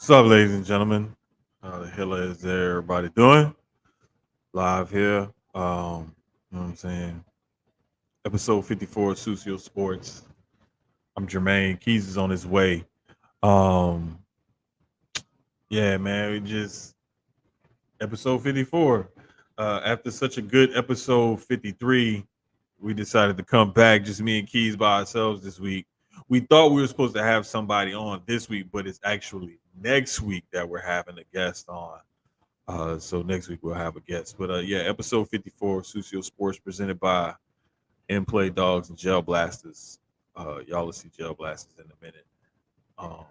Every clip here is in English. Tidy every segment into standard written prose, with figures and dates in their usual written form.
What's up, ladies and gentlemen? How the hell is everybody doing? Live here. You know what I'm saying? Episode 54 of Sucio Sports. I'm Jermaine. Keyz is on his way. Um, yeah, man, we just episode 54. After such a good episode 53, we decided to come back, just me and Keyz by ourselves this week. We thought we were supposed to have somebody on this week, but it's actually next week that we're having a guest on. So next week we'll have a guest. But yeah, episode 54 of Sucio Sports presented by Inplay Dogs and Gel Blasters. Y'all will see Gel Blasters in a minute. Um,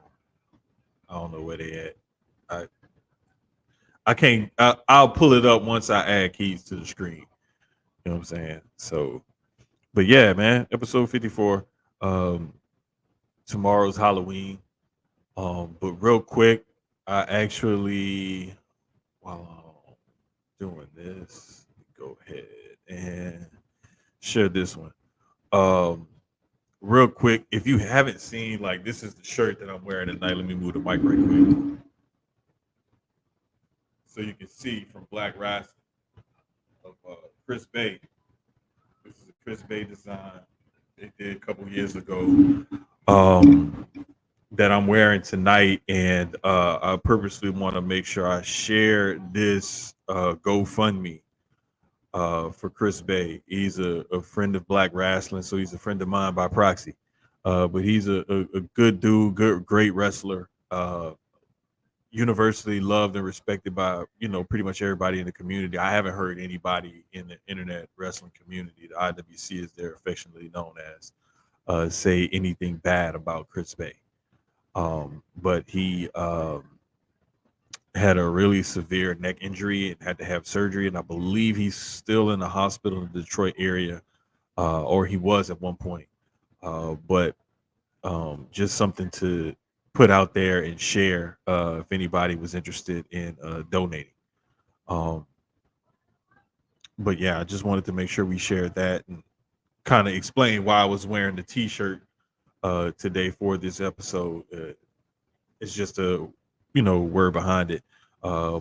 I don't know where they at. I I can't. I'll pull it up once I add keys to the screen. You know what I'm saying? So, but yeah, man, episode 54. Um, Tomorrow's Halloween. But real quick, I actually while I'm doing this, go ahead and share this one. Um, Real quick, if you haven't seen, like, this is the shirt that I'm wearing tonight. Let me move the mic right quick so you can see from Black Wrestling of Chris Bay. This is a Chris Bay design they did a couple years ago. Um, that I'm wearing tonight, and I purposely want to make sure I share this GoFundMe for Chris Bay. He's a friend of Black Wrestling, so he's a friend of mine by proxy. But he's a good dude, great wrestler, universally loved and respected by pretty much everybody in the community. I haven't heard anybody in the internet wrestling community, the IWC as they're affectionately known as, say anything bad about Chris Bay. But he had a really severe neck injury and had to have surgery, and I believe he's still in the hospital in the Detroit area, or he was at one point. But just something to put out there and share if anybody was interested in donating. Um, but yeah, I just wanted to make sure we shared that and kind of explain why I was wearing the T-shirt today for this episode. It's just a word behind it,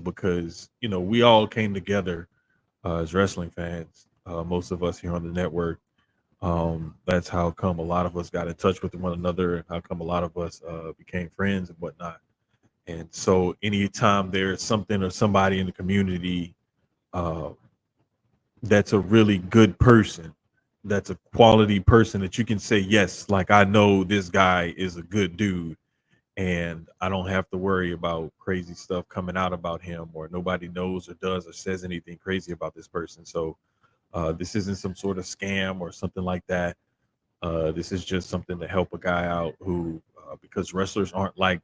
because we all came together as wrestling fans. Most of us here on the network. That's how come a lot of us got in touch with one another, and how come a lot of us became friends and whatnot. And so, anytime there's something or somebody in the community uh, that's a really good person, that's a quality person that you can say, yes, like, I know this guy is a good dude, and I don't have to worry about crazy stuff coming out about him, or nobody knows or does or says anything crazy about this person. So this isn't some sort of scam or something like that. This is just something to help a guy out who, because wrestlers aren't like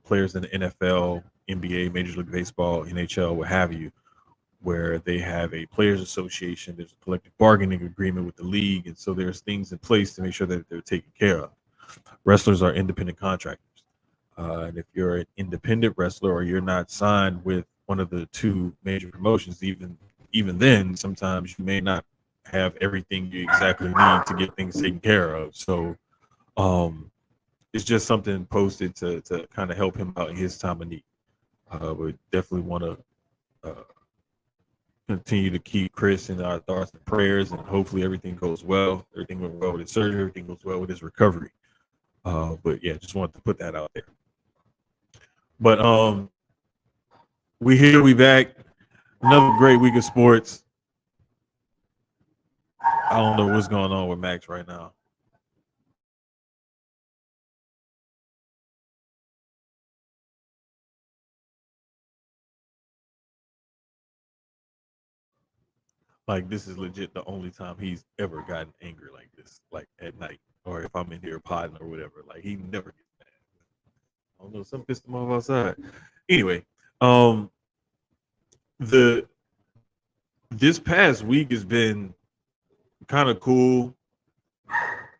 players in the NFL, NBA, Major League Baseball, NHL, what have you, where they have a players association, there's a collective bargaining agreement with the league, and so there's things in place to make sure that they're taken care of. Wrestlers are independent contractors, and if you're an independent wrestler or you're not signed with one of the two major promotions, even then, sometimes you may not have everything you exactly need to get things taken care of. So um, it's just something posted to kind of help him out in his time of need. We definitely want to continue to keep Chris in our thoughts and prayers, and hopefully everything goes well. Everything went well with his surgery. Everything goes well with his recovery. But yeah, just wanted to put that out there. But we here, we back. Another great week of sports. I don't know what's going on with Max right now. Like, this is legit the only time he's ever gotten angry like this, like at night, or if I'm in here podding or whatever. Like, he never gets mad. I don't know, some pissed him off outside. Anyway, um, the this past week has been kind of cool,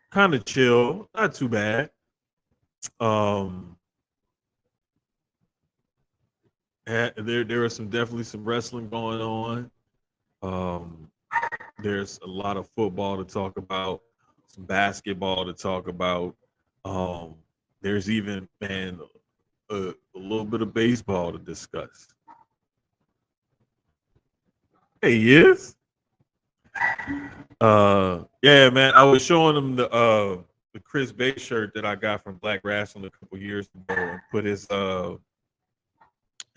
kind of chill, not too bad. Um, there are some definitely some wrestling going on. Um, there's a lot of football to talk about, some basketball to talk about. Um, there's even, man, a little bit of baseball to discuss. Hey, he is. Yeah, man. I was showing him the Chris Bay shirt that I got from Black Wrestling a couple years ago, and put his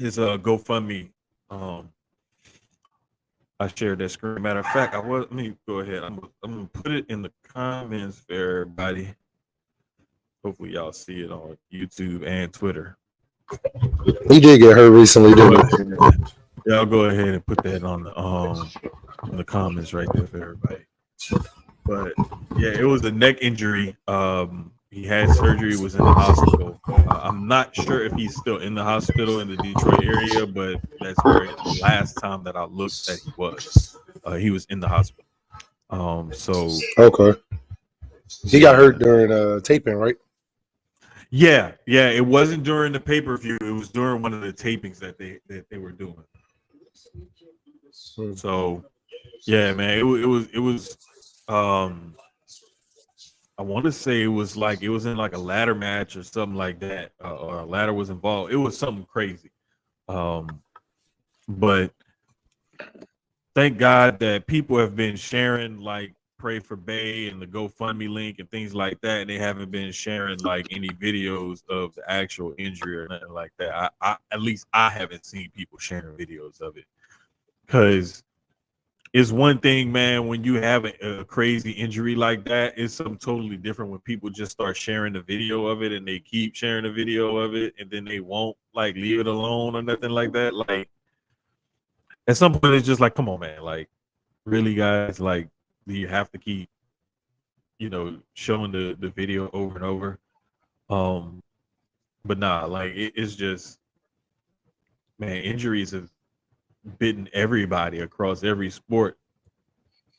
GoFundMe. I shared that screen. Matter of fact, let me go ahead. I'm gonna put it in the comments for everybody. Hopefully, y'all see it on YouTube and Twitter. He did get hurt recently, didn't he? Yeah, I'll go ahead and put that on the comments right there for everybody. But yeah, it was a neck injury. He had surgery, was in the hospital. I'm not sure if he's still in the hospital in the Detroit area, but that's where the last time that I looked that he was. He was in the hospital. So okay. He got hurt during taping, right? Yeah. It wasn't during the pay-per-view. It was during one of the tapings that they were doing. So yeah, man, it was. I want to say it was in like a ladder match or something like that, or a ladder was involved. It was something crazy. But thank God that people have been sharing like Pray for Bay and the GoFundMe link and things like that, and they haven't been sharing like any videos of the actual injury or nothing like that. I at least I haven't seen people sharing videos of it, because it's one thing, man, when you have a crazy injury like that. It's something totally different when people just start sharing the video of it and they keep sharing the video of it, and then they won't like leave it alone or nothing like that. Like at some point, it's just like, come on, man, like really, guys, like you have to keep, showing the video over and over. But nah, like it's just, man, injuries have bitten everybody across every sport.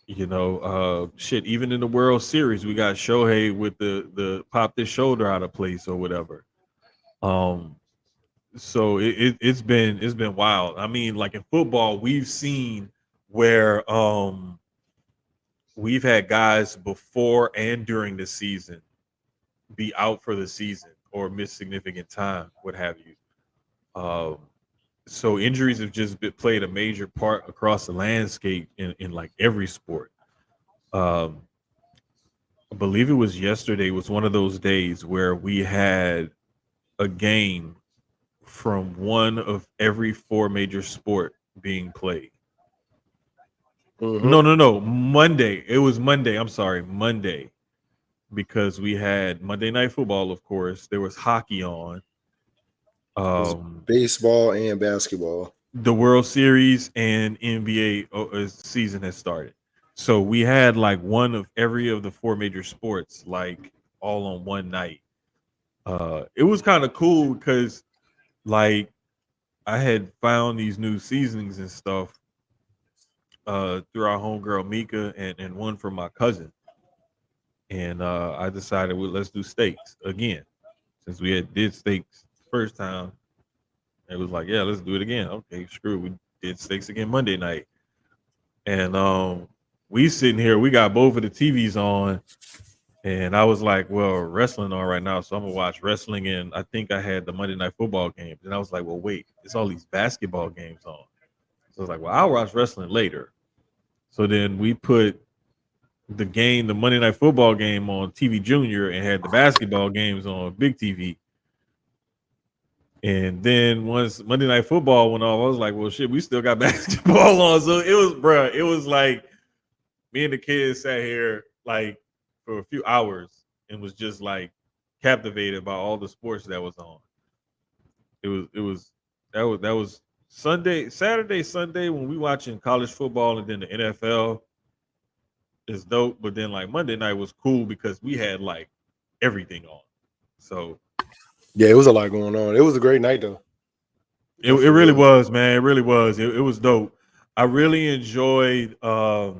Shit, even in the World Series, we got Shohei with the popped his shoulder out of place or whatever. So it's been wild. I mean, like in football, we've seen where we've had guys before and during the season be out for the season or miss significant time, what have you. So injuries have just played a major part across the landscape in like every sport. I believe it was yesterday was one of those days where we had a game from one of every four major sport being played. Mm-hmm. No. Monday. It was Monday. I'm sorry, Monday. Because we had Monday Night Football, of course. There was hockey on. Baseball and basketball. The World Series and NBA season has started. So we had like one of every of the four major sports, like all on one night. It was kind of cool because like I had found these new seasonings and stuff through our homegirl Mika and one from my cousin. And I decided, well, let's do steaks again. Since we did steaks first time, it was like, yeah, let's do it again. Okay, screw. We did steaks again Monday night, and we sitting here. We got both of the TVs on, and I was like, well, wrestling on right now, so I'm gonna watch wrestling. And I think I had the Monday Night Football games, and I was like, well, wait, it's all these basketball games on. So I was like, well, I'll watch wrestling later. So then we put the Monday Night Football game on TV Junior, and had the basketball games on Big TV. And then once Monday Night Football went off, I was like, well, shit, we still got basketball on. So it was like me and the kids sat here like for a few hours and was just like captivated by all the sports that was on. That was Saturday, Sunday when we watching college football, and then the NFL is dope. But then like Monday night was cool because we had like everything on. So yeah, it was a lot going on. It was a great night though. It really was, man. It really was. It was dope. I really enjoyed. I've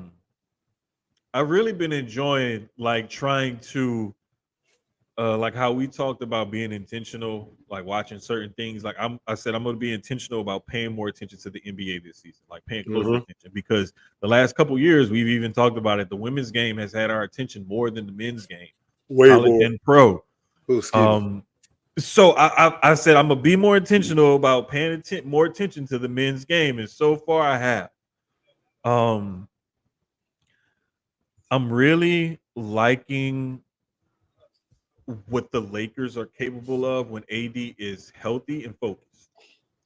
really been enjoying like trying to, like how we talked about being intentional, like watching certain things. Like I said, I'm going to be intentional about paying more attention to the NBA this season, like paying closer attention, because the last couple of years we've even talked about it. The women's game has had our attention more than the men's game, way college more and pro. Ooh, So I said I'm gonna be more intentional about paying more attention to the men's game, and so far I have. Um, I'm really liking what the Lakers are capable of when AD is healthy and focused.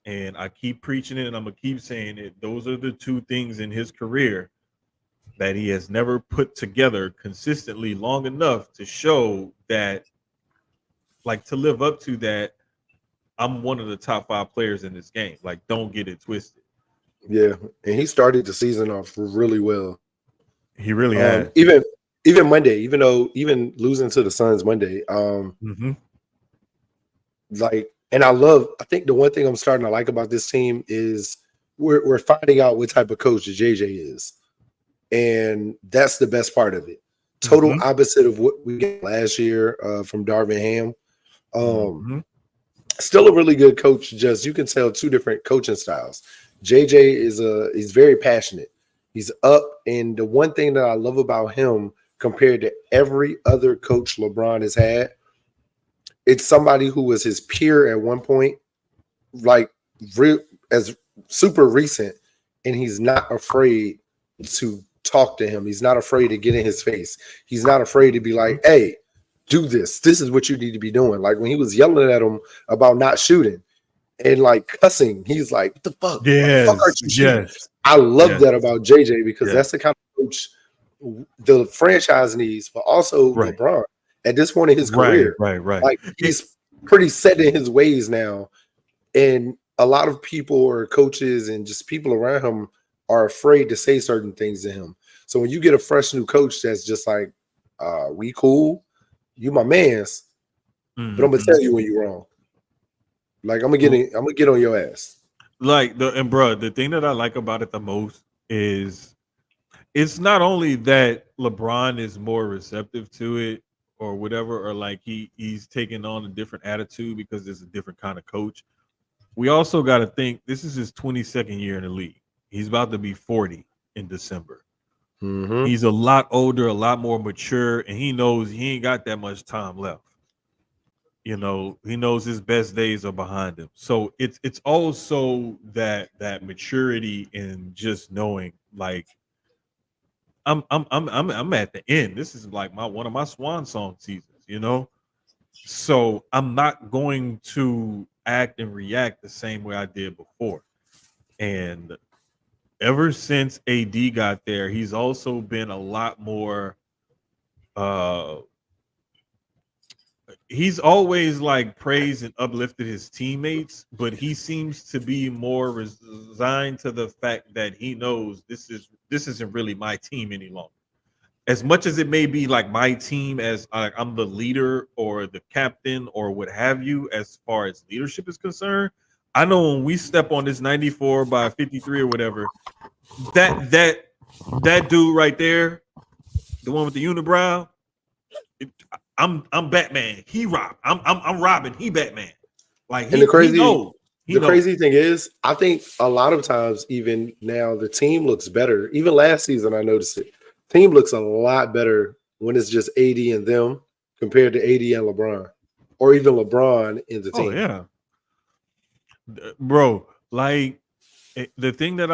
And I keep preaching it, and I'm gonna keep saying it. Those are the two things in his career that he has never put together consistently long enough to show that, like, to live up to that. I'm one of the top 5 players in this game. Like, don't get it twisted. Yeah, and he started the season off really well. He really has. Even Monday, even losing to the Suns Monday, Mm-hmm. and I think the one thing I'm starting to like about this team is we're finding out what type of coach JJ is. And that's the best part of it. Total Mm-hmm. opposite of what we got last year from Darvin Ham. Mm-hmm. Still a really good coach. Just you can tell two different coaching styles. JJ he's very passionate. He's up, and the one thing that I love about him compared to every other coach LeBron has had, it's somebody who was his peer at one point, like as super recent, and he's not afraid to talk to him. He's not afraid to get in his face. He's not afraid to be like, hey, do this. This is what you need to be doing. Like when he was yelling at him about not shooting and like cussing, he's like, what the fuck? Why the fuck aren't you shooting? I love that about JJ because that's the kind of coach the franchise needs, but also LeBron at this point in his career. Right. Like he's pretty set in his ways now. And a lot of people or coaches and just people around him are afraid to say certain things to him. So when you get a fresh new coach that's just like, we cool, you my mans, but I'm gonna tell you when you're wrong. Like I'm gonna get on your ass. Like the thing that I like about it the most is it's not only that LeBron is more receptive to it or whatever, or like he's taking on a different attitude because there's a different kind of coach. We also got to think this is his 22nd year in the league. He's about to be 40 in December. Mm-hmm. He's a lot older, a lot more mature, and he knows he ain't got that much time left. You know, he knows his best days are behind him. So it's also that maturity and just knowing, like, I'm at the end. This is like one of my swan song seasons, you know. So I'm not going to act and react the same way I did before. And ever since AD got there, he's also been a lot more he's always like praised and uplifted his teammates, but he seems to be more resigned to the fact that he knows this isn't really my team any longer. As much as it may be like my team, as I'm the leader or the captain or what have you, as far as leadership is concerned, I know when we step on this 94 by 53 or whatever, that dude right there, the one with the unibrow, I'm Batman. He Rob. I'm Robin. He Batman. Like he knows. The crazy thing is, I think a lot of times, even now, the team looks better. Even last season, I noticed it. Team looks a lot better when it's just AD and them compared to AD and LeBron, or even LeBron in the team. Oh yeah, bro. Like the thing that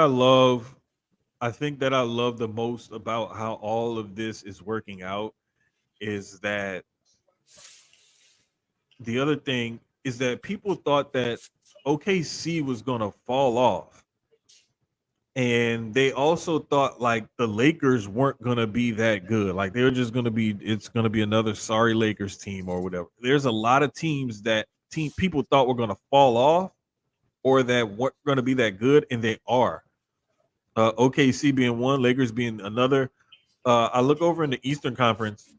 I think that I love the most about how all of this is working out is that the other thing is that people thought that OKC was going to fall off. And they also thought like the Lakers weren't going to be that good. Like they're just going to be, it's going to be another sorry Lakers team or whatever. There's a lot of teams that people thought were going to fall off or that weren't going to be that good. And they are. OKC being one, Lakers being another. I look over in the Eastern Conference.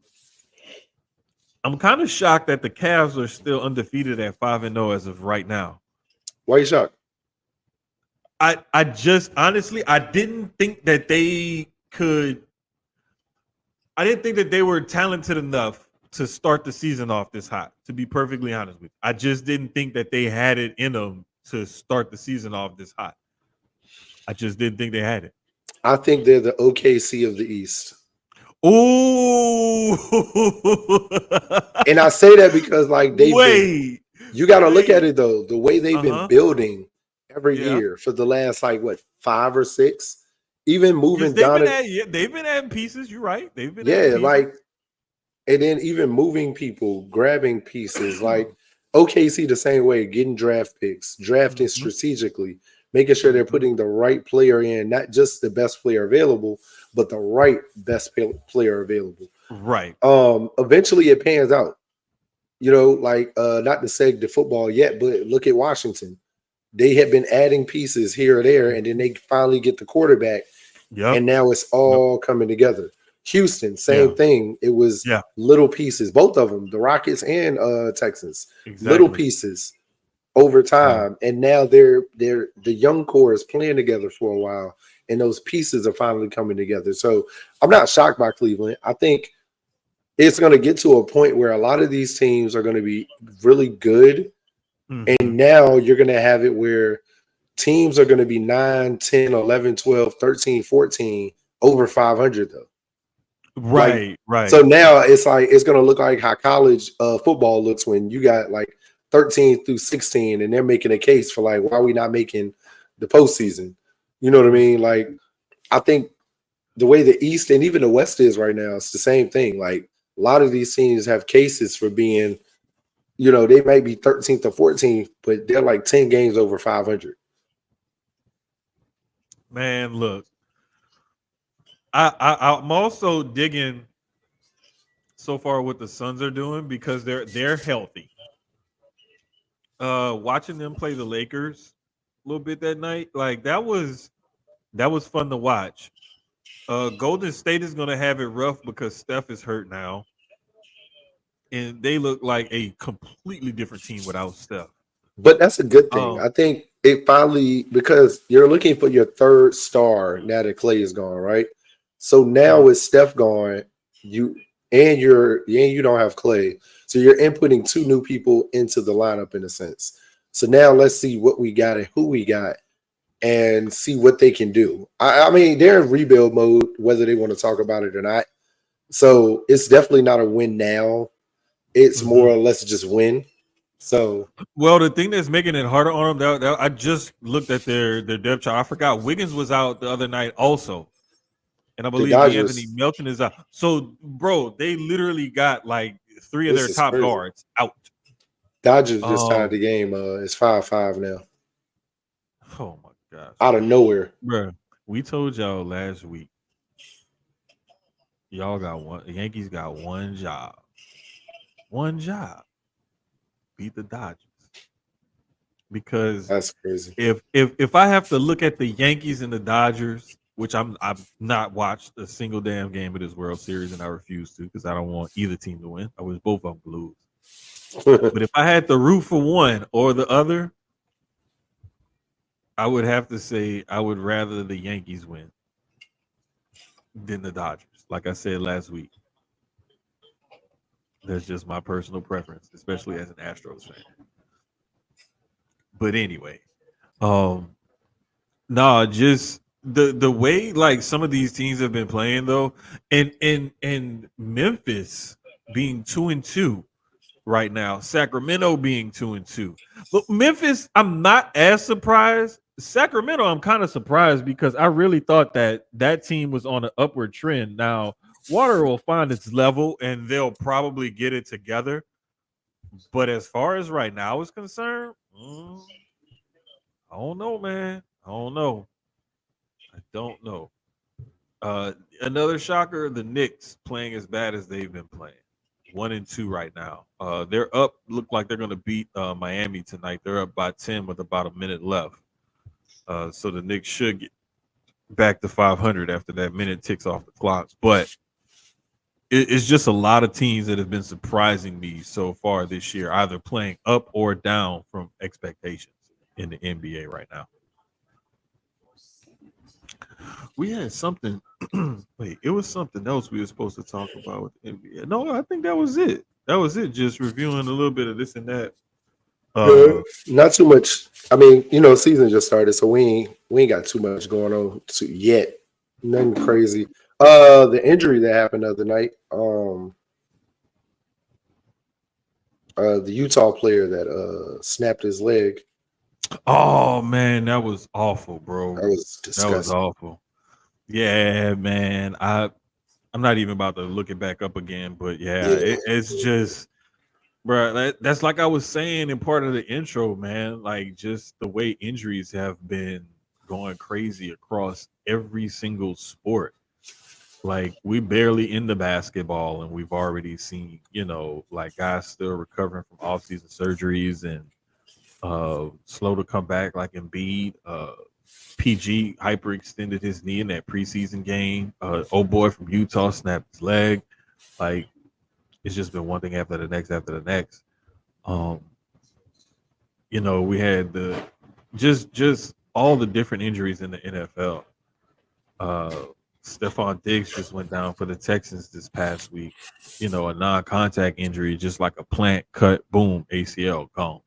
I'm kind of shocked that the Cavs are still undefeated at 5-0 as of right now. Why are you shocked? I just honestly I didn't think that they could. I didn't think that they were talented enough to start the season off this hot. To be perfectly honest with you, I just didn't think that they had it in them to start the season off this hot. I just didn't think they had it. I think they're the OKC of the East. Ooh. And I say that because like they've You got to look Hey, at it though. The way they've been uh-huh. building every Yeah. year for the last like what 5 or 6, even Because moving Donovan. they've been adding pieces. You're right. They've been adding Yeah, pieces. like and then even moving people, grabbing pieces like OKC the same way, getting draft picks, drafting Hmm. strategically, making sure they're Hmm. putting the right player in, not just the best player available, but the right best player available. Right. Eventually it pans out. You know, like not to seg the football yet, but look at Washington. They had been adding pieces here or there, and then Mhm. they finally get the quarterback, Yep. and now it's Yep. all coming together. Houston, Yeah. same thing. It was Yeah. little pieces, both of them, the Rockets and Texans, little Exactly. pieces over Yeah. time, and now they're the young core is playing together for a while, and those pieces are finally coming together. So I'm not shocked by Cleveland. I think it's going to get to a point where a lot of these teams are going to be really good, Hmm. and now you're going to have it where teams are going to be 9, 10, 11, 12, 13, 14 over 500 though. Like Right. Right. so now it's like it's going to look like how college football looks when you got like 13 through 16 and they're making a case for like why are we not making the postseason? You know what I Mhm. mean? Like I think the way the East and even the West is right now, it's the same thing. Like a lot of these teams have cases for being, you know, they might be 13th or 14th, but they're like 10 games over 500. Man, look, I'm also digging so far what the Suns are doing because they're healthy. Watching them play the Lakers a little bit that night, like that was fun to watch. Golden State is gonna have it rough because Steph is hurt now, and they look like a completely different team without Steph. But that's a good thing. Um, I think it finally because you're looking for your third star now that Clay is gone, right? So now mhm. with Steph gone, you you don't have Clay. So you're inputting two new people into the lineup in a sense. So now let's see what we got and who we got and see what they can do. I mean, they're in rebuild mode, whether they want to talk about it or not. So it's definitely not a win now. It's more Mhm. or less just win. So Well, the thing that's making it harder on them, I just looked at their depth chart. I forgot Wiggins was out the other night also, and I the believe D'Anthony Dodgers, Melton is out. So, bro, they literally got like three of this their is top crazy. guards out. Dodgers just tied Um, the game. It's 5-5 now. oh my gosh, Out of nowhere. bro, we told y'all last week, y'all got one. The Yankees got one job, beat the Dodgers. Because That's crazy. if I have to look at the Yankees and the Dodgers, which I've not watched a single damn game of this World Series, and I refuse to because I don't want either team to win. I wish both of them to lose. But if I had to root for one or the other, I would have to say I would rather the Yankees win than the Dodgers. Like I said last week, that's just my personal preference, especially as an Astros fan. But anyway, um, nah, just the way like some of these teams have been playing though, and Memphis being 2-2 right now, Sacramento being 2-2. But Memphis, I'm not as surprised. Sacramento, I'm kind of surprised because I really thought that team was on an upward trend. Now, water will find its level and they'll probably get it together. But as far as right now is concerned, I don't know, man. I don't know. I don't know. Uh, Another shocker: the Knicks playing as bad as they've been playing. 1-2 right now. They're up. Look like they're going to beat Miami tonight. They're up by 10 with about a minute left. So the Knicks should get back to 500 after that minute ticks off the clock. But it's just a lot of teams that have been surprising me so far this year, either playing up or down from expectations in the NBA right now. We had something. Wait, it was something else we were supposed to talk about with the NBA. No, I think that was it. That was it. Just reviewing a little bit of this and that. Uh, Not too much. I mean, you know, season just started, so we ain't got too much going on yet. Nothing crazy. The injury that happened the other night. The Utah player that snapped his leg. Oh man, that was awful, bro. That was That was disgusting. awful. Yeah, man. I'm not even about to look it back up again, but yeah, Yeah, it's just, bro. That's like I was saying in part of the intro, man. Like just the way injuries have been going crazy across every single sport. Like we barely in the basketball, and we've already seen, like guys still recovering from off-season surgeries and slow to come back, like Embiid. PG hyperextended his knee in that preseason game. Old boy from Utah snapped his leg. Like it's just been one thing after the next after the next. Um, we had the just all the different injuries in the NFL. Uh, Stephon Diggs just went down for the Texans this past week. A non-contact injury, just like a plant cut, boom, ACL gone.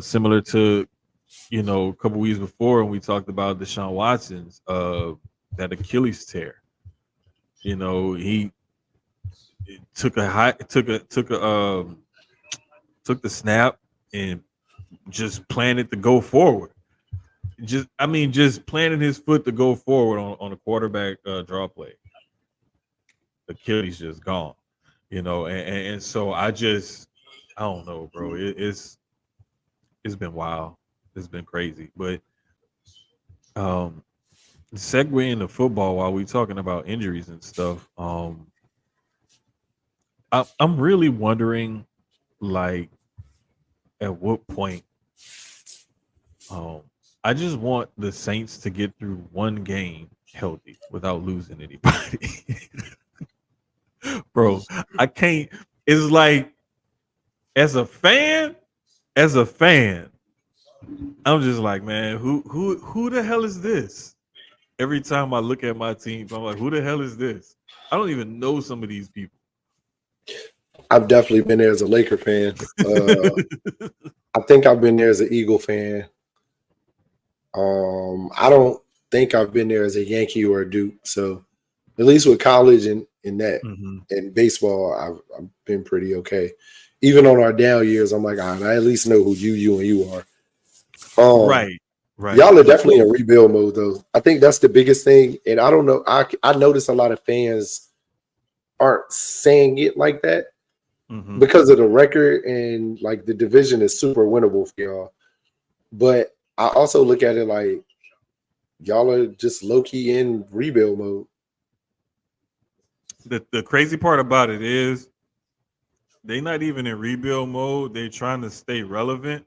Similar to a couple weeks before when we talked about Deshaun Watson's that Achilles tear. He took a high took the snap and just planted to go forward. Just planted his foot to go forward on a quarterback draw play. Achilles just gone. And so I don't know, bro. It's been wild. It's been crazy. But um segue into football while we talking about injuries and stuff. I'm really wondering, like, at what point. Um, I just want the Saints to get through one game healthy without losing anybody, bro. I can't. It's like as a fan, as a fan, I'm just like, man, who the hell is this? Every time I look at my team, I'm like, who the hell is this? I don't even know some of these people. I've definitely been there as a Laker fan. I think I've been there as an Eagle fan. I don't think I've been there as a Yankee or a Duke. So at least with college and that Hmm. and baseball, I've been pretty okay. Even on our down years, I'm like, all right, I at least know who you and you are. Um, Right, right. y'all are definitely in rebuild mode though. I think that's the biggest thing. And I don't know. I notice a lot of fans aren't saying it like that Hmm. because of the record and like the division is super winnable for y'all. But I also look at it like y'all are just low key in rebuild mode. The crazy part about it is they not even in rebuild mode. They're trying to stay relevant.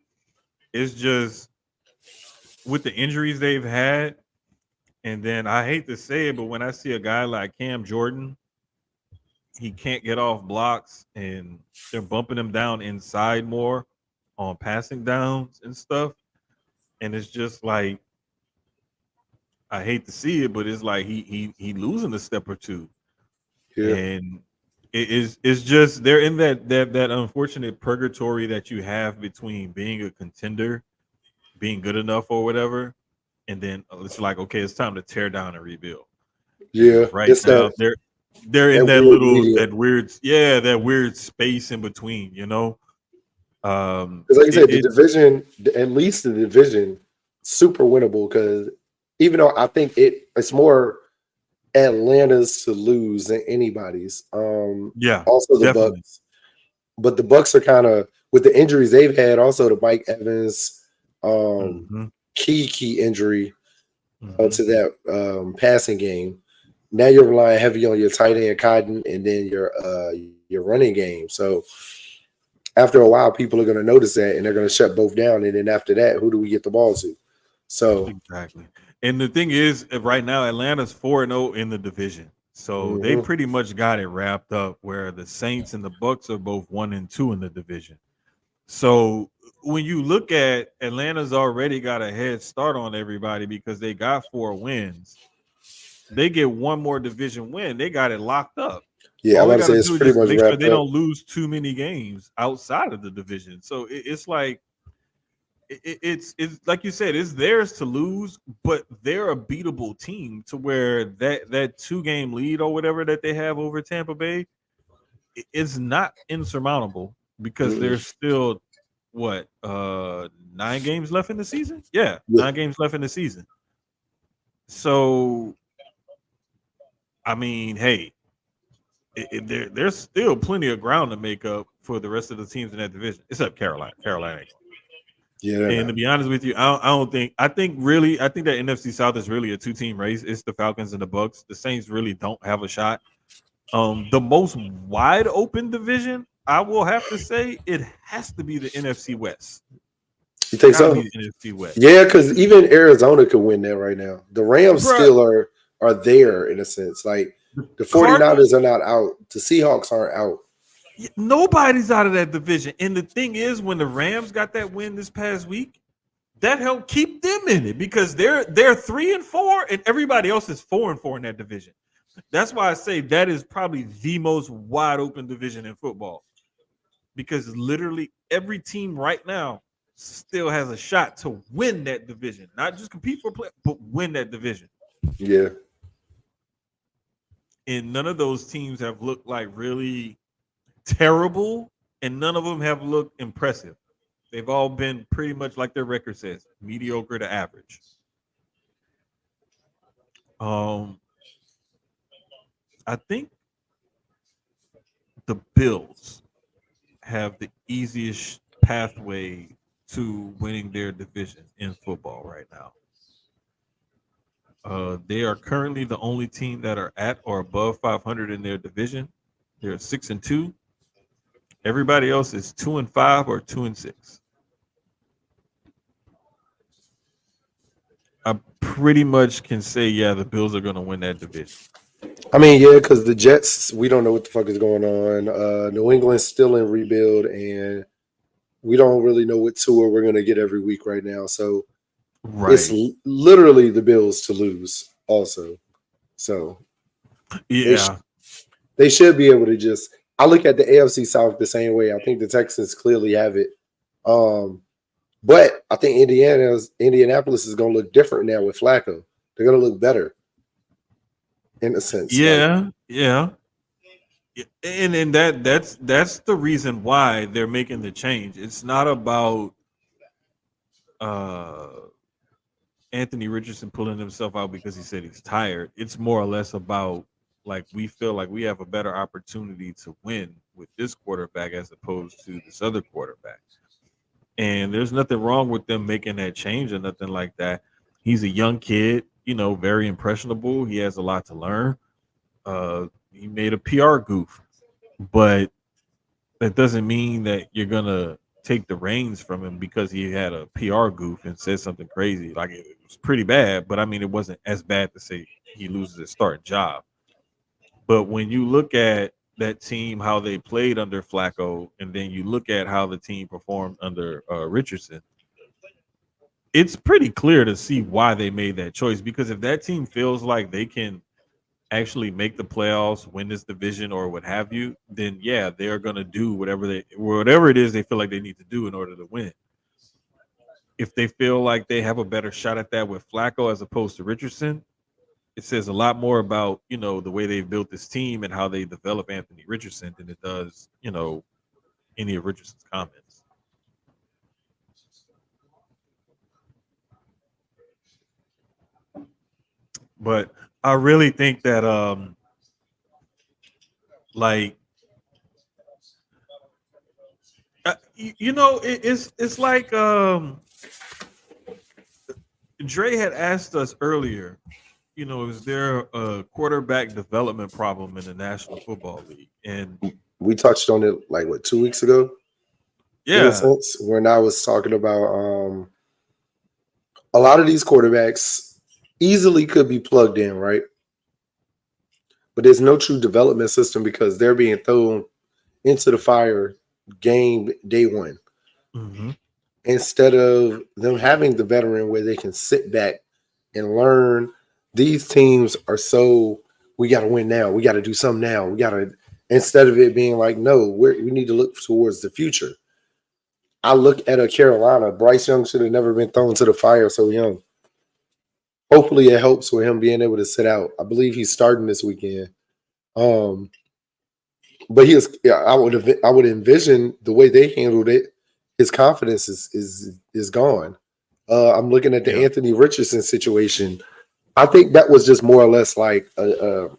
It's just with the injuries they've had, and then I hate to say it, but when I see a guy like Cam Jordan, he can't get off blocks, and they're bumping him down inside more on passing downs and stuff. And it's just like I hate to see it, but it's like he losing a step or two, Yeah, and it's just they're in that unfortunate purgatory that you have between being a contender, being good enough or whatever, and then it's like, okay, it's time to tear down and rebuild. yeah. Right It's now they're in that weird medium. that weird space in between. Because like you It, said, the it division, at least the division, super winnable. Because even though I think it's more Atlanta's to lose than anybody's. yeah, Also the definitely. Bucks, but the Bucks are kind of with the injuries they've had. Also the Mike Evans, um, Hmm. key injury Hmm. to that passing game. Now you're relying heavy on your tight end Cotton and then your running game. So after a while, people are going to notice that and they're going to shut both down. And then after that, who do we get the ball to? So Exactly. And the thing is, right now Atlanta's 4-0 in the division. So they mhm. pretty much got it wrapped up where the Saints and the Bucks are both 1-2 in the division. So when you look at Atlanta's already got a head start on everybody because they got 4 wins. They get one more division win. They got it locked up. Yeah, I'm All they about to got say to it's do is pretty just much make sure wrapped they up. don't lose too many games outside of the division. So it's like it's like you said, it's theirs to lose, but they're a beatable team to where that 2 game lead or whatever that they have over Tampa Bay is not insurmountable. because Mm-mm. there's still what 9 games left in the season. Yeah, Yeah. 9 games left in the season. So I mean, hey, there's still plenty of ground to make up for the rest of the teams in that division, except Carolina. Carolina ain't. Yeah, And to be honest with you, I don't think. I think that NFC South is really a 2-team race. It's the Falcons and the Bucks. The Saints really don't have a shot. The most wide open division, I will have to say, it has to be the NFC West. you think Got to be so? the NFC West, Yeah, because even Arizona could win that right now. The Rams bruh. still are there in a sense. Like the 49ers Cardinals, are not out. The Seahawks aren't out. nobody's out of that division. And the thing is, when the Rams got that win this past week, that helped keep them in it because they're 3-4, and everybody else is 4-4 in that division. That's why I say that is probably the most wide open division in football because literally every team right now still has a shot to win that division, not just compete for play, but win that division. Yeah. And none of those teams have looked like really terrible, and none of them have looked impressive. They've all been pretty much like their record says, mediocre to average. Um, I think the Bills have the easiest pathway to winning their division in football right now. They are currently the only team that are at or above 500 in their division. They're 6-2. Everybody else is 2-5 or 2-6. I pretty much can say, yeah, the Bills are going to win that division. I mean, yeah, because the Jets, we don't know what the fuck is going on. New England's still in rebuild, and we don't really know what tour we're going to get every week right now. So it's Right. literally the Bills to lose also. So they, Yeah. they should be able to just. I look at the AFC South the same way. I think the Texans clearly have it. But I think Indianapolis is going to look different now with Flacco. They're going to look better in a sense. Like, Yeah. Yeah. And that's the reason why they're making the change. It's not about uh Anthony Richardson pulling himself out because he said he's tired. It's more or less about like we feel like we have a better opportunity to win with this quarterback as opposed to this other quarterback. And there's nothing wrong with them making that change or nothing like that. He's a young kid, very impressionable. He has a lot to learn. He made a PR goof, but that doesn't mean that you're gonna take the reins from him because he had a PR goof and said something crazy. Like it was pretty bad, but I mean it wasn't as bad to say he loses his starting job. But when you look at that team, how they played under Flacco, and then you look at how the team performed under Richardson, it's pretty clear to see why they made that choice. Because if that team feels like they can actually make the playoffs, win this division, or what have you, then yeah, they're gonna do whatever it is they feel like they need to do in order to win. If they feel like they have a better shot at that with Flacco as opposed to Richardson, it says a lot more about the way they've built this team and how they develop Anthony Richardson than it does any of Richardson's comments. But I really think that like it's like Dre had asked us earlier, is there a quarterback development problem in the National Football League? And we touched on it like what 2 weeks ago, in a yeah, sense, when I was talking about a lot of these quarterbacks easily could be plugged in, right? But there's no true development system because they're being thrown into the fire game day one. hmm Instead of them having the veteran where they can sit back and learn. These teams are so, we got to win now. We got to do something now. We got to, instead of it being like, no, we need to look towards the future. I look at a Carolina. Bryce Young should have never been thrown to the fire so young. Hopefully it helps with him being able to sit out. I believe he's starting this weekend. Um, But I would envision the way they handled it. His confidence is gone. I'm looking at the Yeah. Anthony Richardson situation. I think that was just more or less like a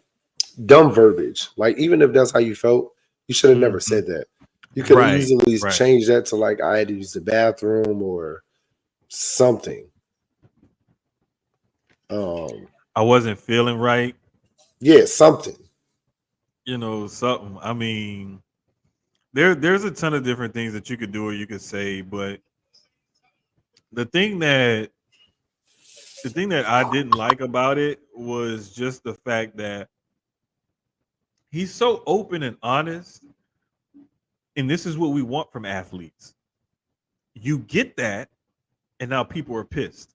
dumb verbiage. Like, even if that's how you felt, you should have never Mhm. said that. You could have Right. easily Right. changed that to like, I had to use the bathroom or something. Um, I wasn't feeling right. yeah, something. Something. I mean, there's a ton of different things that you could do or you could say, but the thing that the thing that I didn't like about it was just the fact that he's so open and honest, and this is what we want from athletes. You get that, and now people are pissed.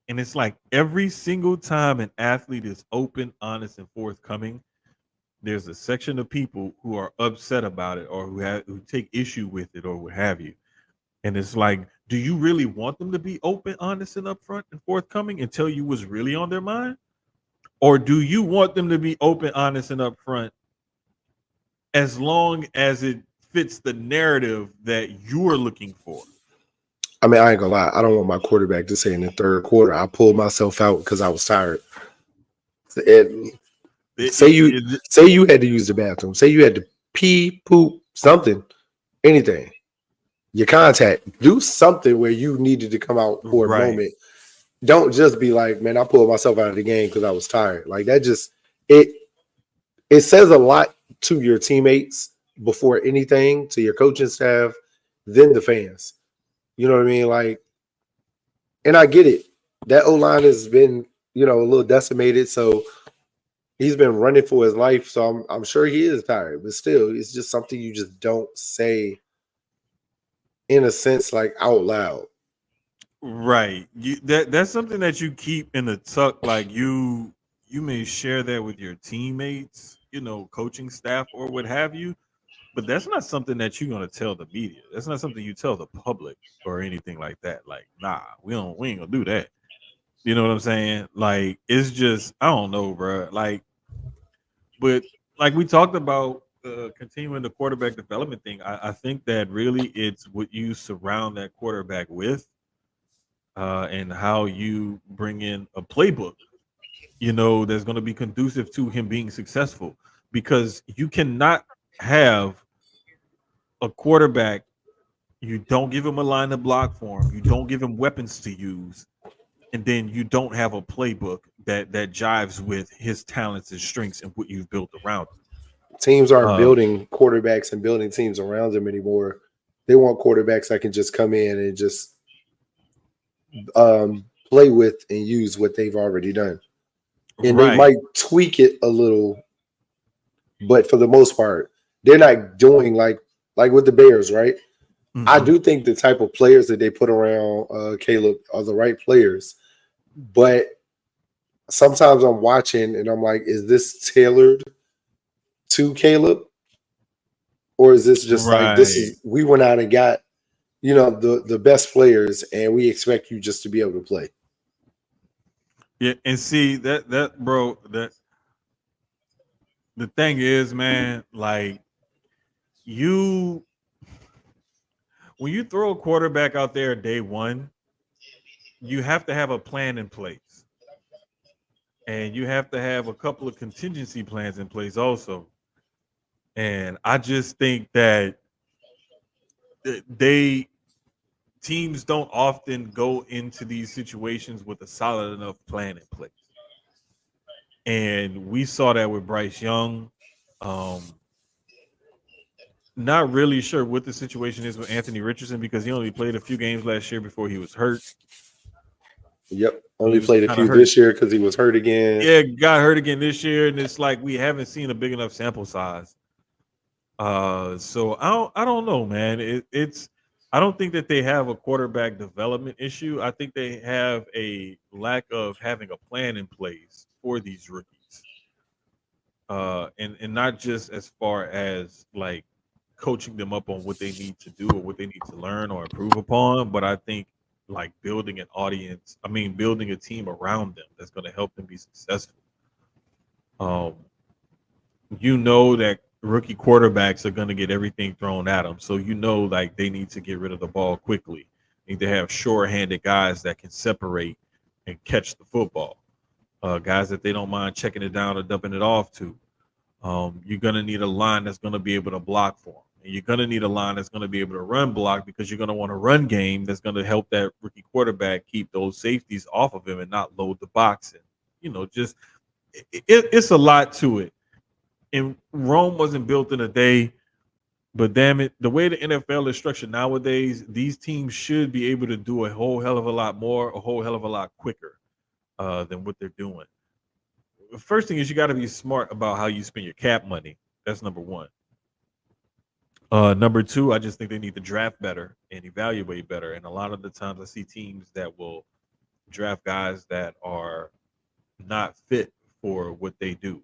And it's like every single time an athlete is open, honest, and forthcoming, there's a section of people who are upset about it or who take issue with it or what have you. And it's like, do you really want them to be open, honest, and upfront and forthcoming and tell you what's really on their mind? Or do you want them to be open, honest, and upfront as long as it fits the narrative that you're looking for? I mean, I ain't gonna lie. I don't want my quarterback to say in the third quarter, I pulled myself out because I was tired. And It, say it, you it, say you had to use the bathroom. Say you had to pee, poop, something, anything. Your contact. Do something where you needed to come out for a right. moment. Don't just be like, man, I pulled myself out of the game because I was tired. Like, that just it it says a lot to your teammates before anything, to your coaching staff, then the fans. You know what I mean? Like, and I get it. That O line has been, a little decimated. So he's been running for his life. So I'm sure he is tired. But still, it's just something you just don't say in a sense, like, out loud. Right. That's something that you keep in the tuck. Like you may share that with your teammates, coaching staff or what have you, but that's not something that you're gonna tell the media. That's not something you tell the public or anything like that. Like, nah, we ain't gonna do that. You know what I'm saying? Like, it's just I don't know, bro. Like, but like we talked about continuing the quarterback development thing, I think that really it's what you surround that quarterback with and how you bring in a playbook, that's going to be conducive to him being successful. Because you cannot have a quarterback, you don't give him a line of block for him, you don't give him weapons to use, and then you don't have a playbook that jives with his talents and strengths and what you've built around him. Teams aren't Um, building quarterbacks and building teams around them anymore. They want quarterbacks that can just come in and just play with and use what they've already done. And they right. might tweak it a little, but for the most part, they're not doing like with the Bears, right? I Hmm. do think the type of players that they put around Caleb are the right players, but sometimes I'm watching and I'm like, is this tailored to Caleb, or is this just like, this Right. is, we went out and got the best players and we expect you just to be able to play. Yeah. And see that bro, that the thing is, man, like you when you throw a quarterback out there day one, you have to have a plan in place. And you have to have a couple of contingency plans in place also. And I just think that they teams don't often go into these situations with a solid enough plan in place. And we saw that with Bryce Young. Um, Not really sure what the situation is with Anthony Richardson because he only played a few games last year before he was hurt. Yep. He Only was played a kind of few hurt. this year because he was hurt again. Yeah, got hurt again this year, and it's like we haven't seen a big enough sample size. So I don't know, man. It's I don't think that they have a quarterback development issue. I think they have a lack of having a plan in place for these rookies. And not just as far as like coaching them up on what they need to do or what they need to learn or improve upon, but I think like building an audience, I mean building a team around them that's going to help them be successful. Um, that rookie quarterbacks are going to get everything thrown at them. So like they need to get rid of the ball quickly. They need to have sure-handed guys that can separate and catch the football. Guys that they don't mind checking it down or dumping it off to. You're going to need a line that's going to be able to block for them. And you're going to need a line that's going to be able to run block because you're going to want a run game that's going to help that rookie quarterback keep those safeties off of him and not load the box. And, just it's a lot to it. And Rome wasn't built in a day, but damn it, the way the NFL is structured nowadays, these teams should be able to do a whole hell of a lot more, a whole hell of a lot quicker than what they're doing. The first thing is you got to be smart about how you spend your cap money. That's number one. Number two, I just think they need to draft better and evaluate better. And a lot of the times I see teams that will draft guys that are not fit for what they do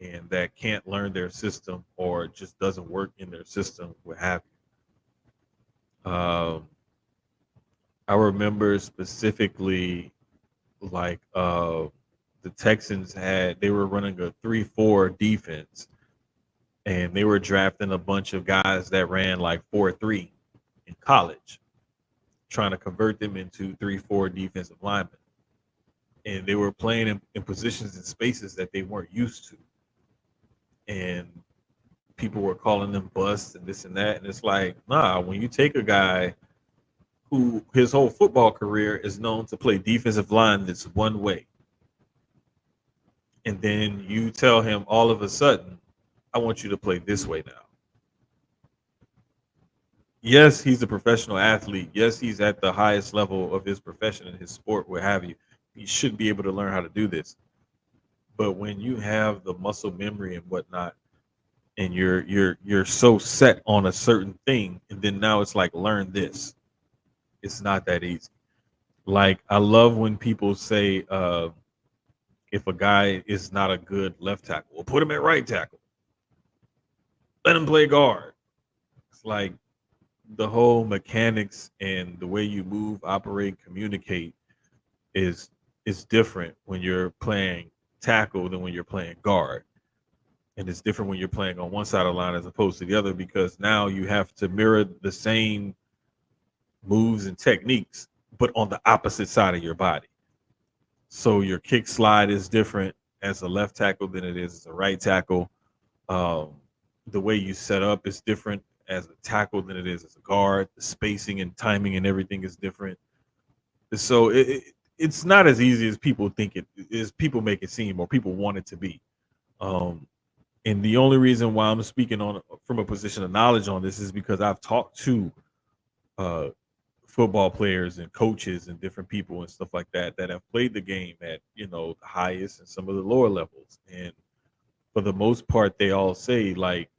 and that can't learn their system or just doesn't work in their system, what have you. I remember specifically like the Texans they were running a 3-4 defense, and they were drafting a bunch of guys that ran like 4-3 in college, trying to convert them into 3-4 defensive linemen. And they were playing in positions and spaces that they weren't used to. And people were calling them busts and this and that. And it's like, nah, when you take a guy who his whole football career is known to play defensive line this one way, and then you tell him all of a sudden, I want you to play this way now. Yes, he's a professional athlete. Yes, he's at the highest level of his profession and his sport, what have you. He should be able to learn how to do this. But when you have the muscle memory and whatnot, and you're so set on a certain thing, and then now it's like learn this. It's not that easy. Like I love when people say if a guy is not a good left tackle, well, put him at right tackle. Let him play guard. It's like the whole mechanics and the way you move, operate, communicate is different when you're playing tackle than when you're playing guard. And it's different when you're playing on one side of the line as opposed to the other, because now you have to mirror the same moves and techniques, but on the opposite side of your body. So your kick slide is different as a left tackle than it is as a right tackle. The way you set up is different as a tackle than it is as a guard. The spacing and timing and everything is different. So it's not as easy as people think it is. People make it seem, or people want it to be. And the only reason why I'm speaking on from a position of knowledge on this is because I've talked to football players and coaches and different people and stuff like that have played the game at the highest and some of the lower levels. And for the most part, they all say like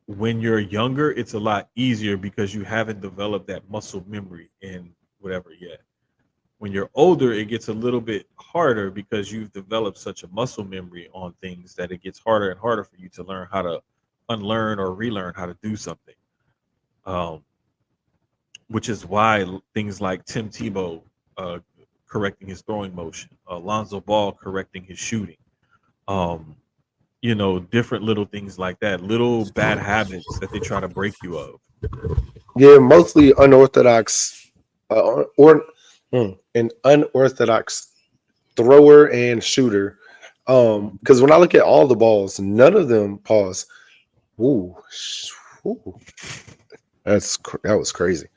when you're younger, it's a lot easier because you haven't developed that muscle memory and whatever yet. When you're older, it gets a little bit harder because you've developed such a muscle memory on things that it gets harder and harder for you to learn how to unlearn or relearn how to do something. Which is why things like Tim Tebow correcting his throwing motion, Lonzo Ball correcting his shooting, different little things like that, little bad habits that they try to break you of. Yeah, mostly unorthodox an unorthodox thrower and shooter. Because when I look at all the balls, none of them pause. Ooh. That was crazy.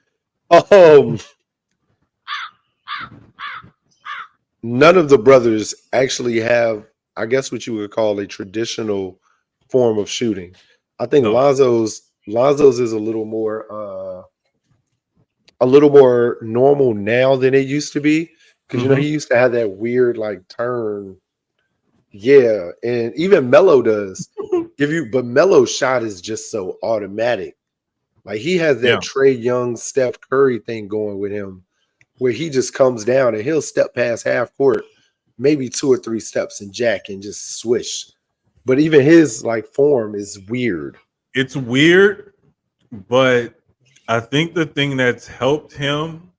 None of the brothers actually have, I guess, what you would call a traditional form of shooting. I think Lonzo's is a little more normal now than it used to be, because he used to have that weird like turn. Yeah, and even Melo does. But Melo's shot is just so automatic. Like he has that Trae Young, Steph Curry thing going with him, where he just comes down and he'll step past half court, maybe 2 or 3 steps and jack and just swish. But even his like form is weird. It's weird, but I think the thing that's helped him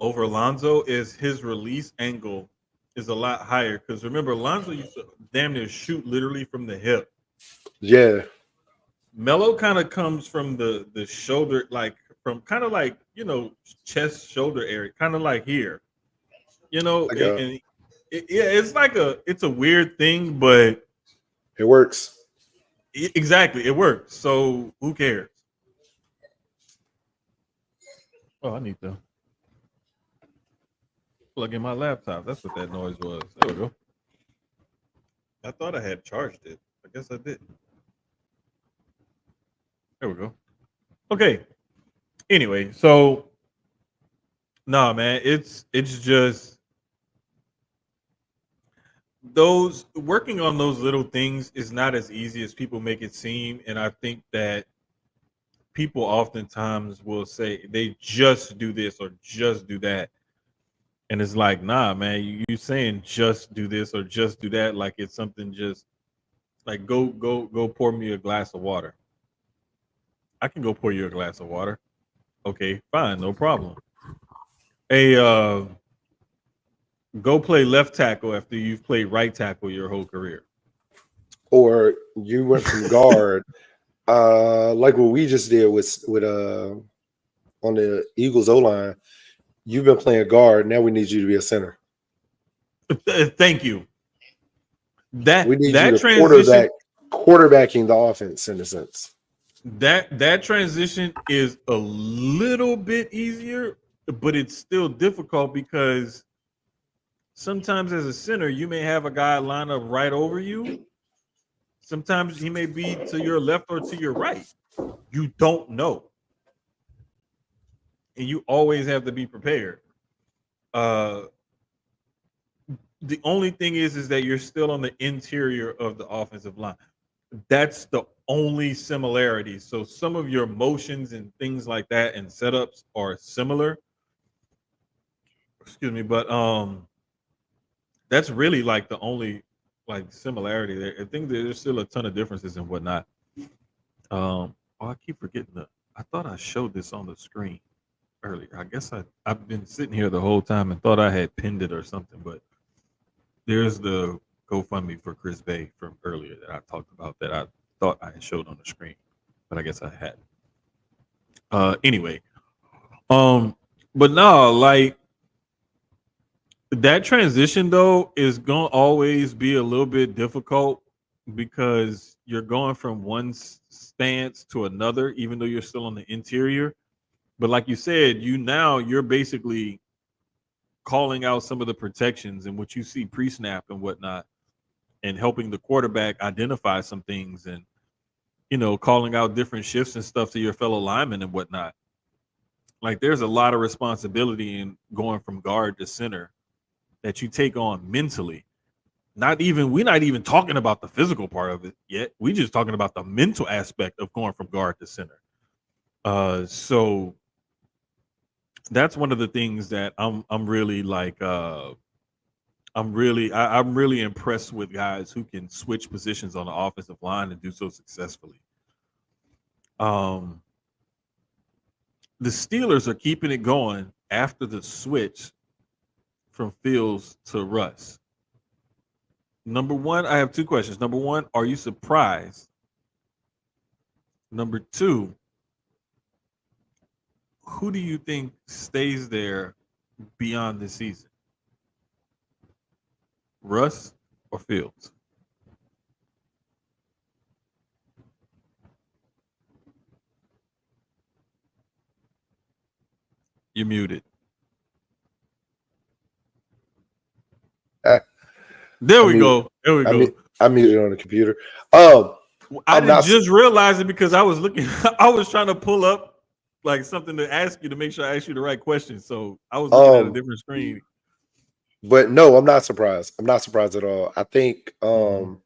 over Lonzo is his release angle is a lot higher because remember, Lonzo used to damn near shoot literally from the hip. Yeah. Melo kind of comes from the shoulder, like from kind of like chest shoulder area, kind of like here, Like and yeah, it's a weird thing, but it works. exactly it works. So who cares? Oh, I need to plug in my laptop. That's what that noise was. There we go. I thought I had charged it. I guess I did. There we go. Okay. Anyway, so nah, man, it's just those working on those little things is not as easy as people make it seem, and I think that people oftentimes will say they just do this or just do that, and it's like, nah, man, you saying just do this or just do that like it's something just like go pour me a glass of water. I can go pour you a glass of water. Okay, fine, no problem. Hey, go play left tackle after you've played right tackle your whole career. Or you went from guard, like what we just did with on the Eagles O line. You've been playing guard. Now we need you to be a center. Thank you. We That need you that to transition quarterbacking the offense in a sense. that transition is a little bit easier, but it's still difficult because sometimes as a center you may have a guy line up right over you. Sometimes he may be to your left or to your right. You don't know, and you always have to be prepared. Uh, the only thing is that you're still on the interior of the offensive line. That's the only similarity. So some of your motions and things like that and setups are similar. Excuse me, but that's really like the only like similarity there. I think there's still a ton of differences and whatnot. I keep forgetting that. I thought I showed this on the screen earlier. I guess I've been sitting here the whole time and thought I had pinned it or something, but there's the GoFundMe for Chris Bay from earlier that I talked about that I thought I had showed on the screen, but I guess I hadn't. Anyway, but no, like that transition though is gonna always be a little bit difficult because you're going from one stance to another, even though you're still on the interior. But like you said, you're basically calling out some of the protections and what you see pre-snap and whatnot, and helping the quarterback identify some things, and calling out different shifts and stuff to your fellow linemen and whatnot. Like there's a lot of responsibility in going from guard to center that you take on mentally. We're not even talking about the physical part of it yet. We're just talking about the mental aspect of going from guard to center. So that's one of the things that I'm really like I'm really impressed with guys who can switch positions on the offensive line and do so successfully. Um, the Steelers are keeping it going after the switch from Fields to Russ. Number one, I have two questions. Number one, are you surprised? Number two, who do you think stays there beyond this season? Russ or Fields? You're muted. Uh, There I we mute, go. There we I go. I muted on the computer. I I'm didn't not. just realize it because I was looking. I was trying to pull up like something to ask you to make sure I asked you the right question. So I was looking at a different screen. But no, I'm not surprised. I'm not surprised at all. Mhm.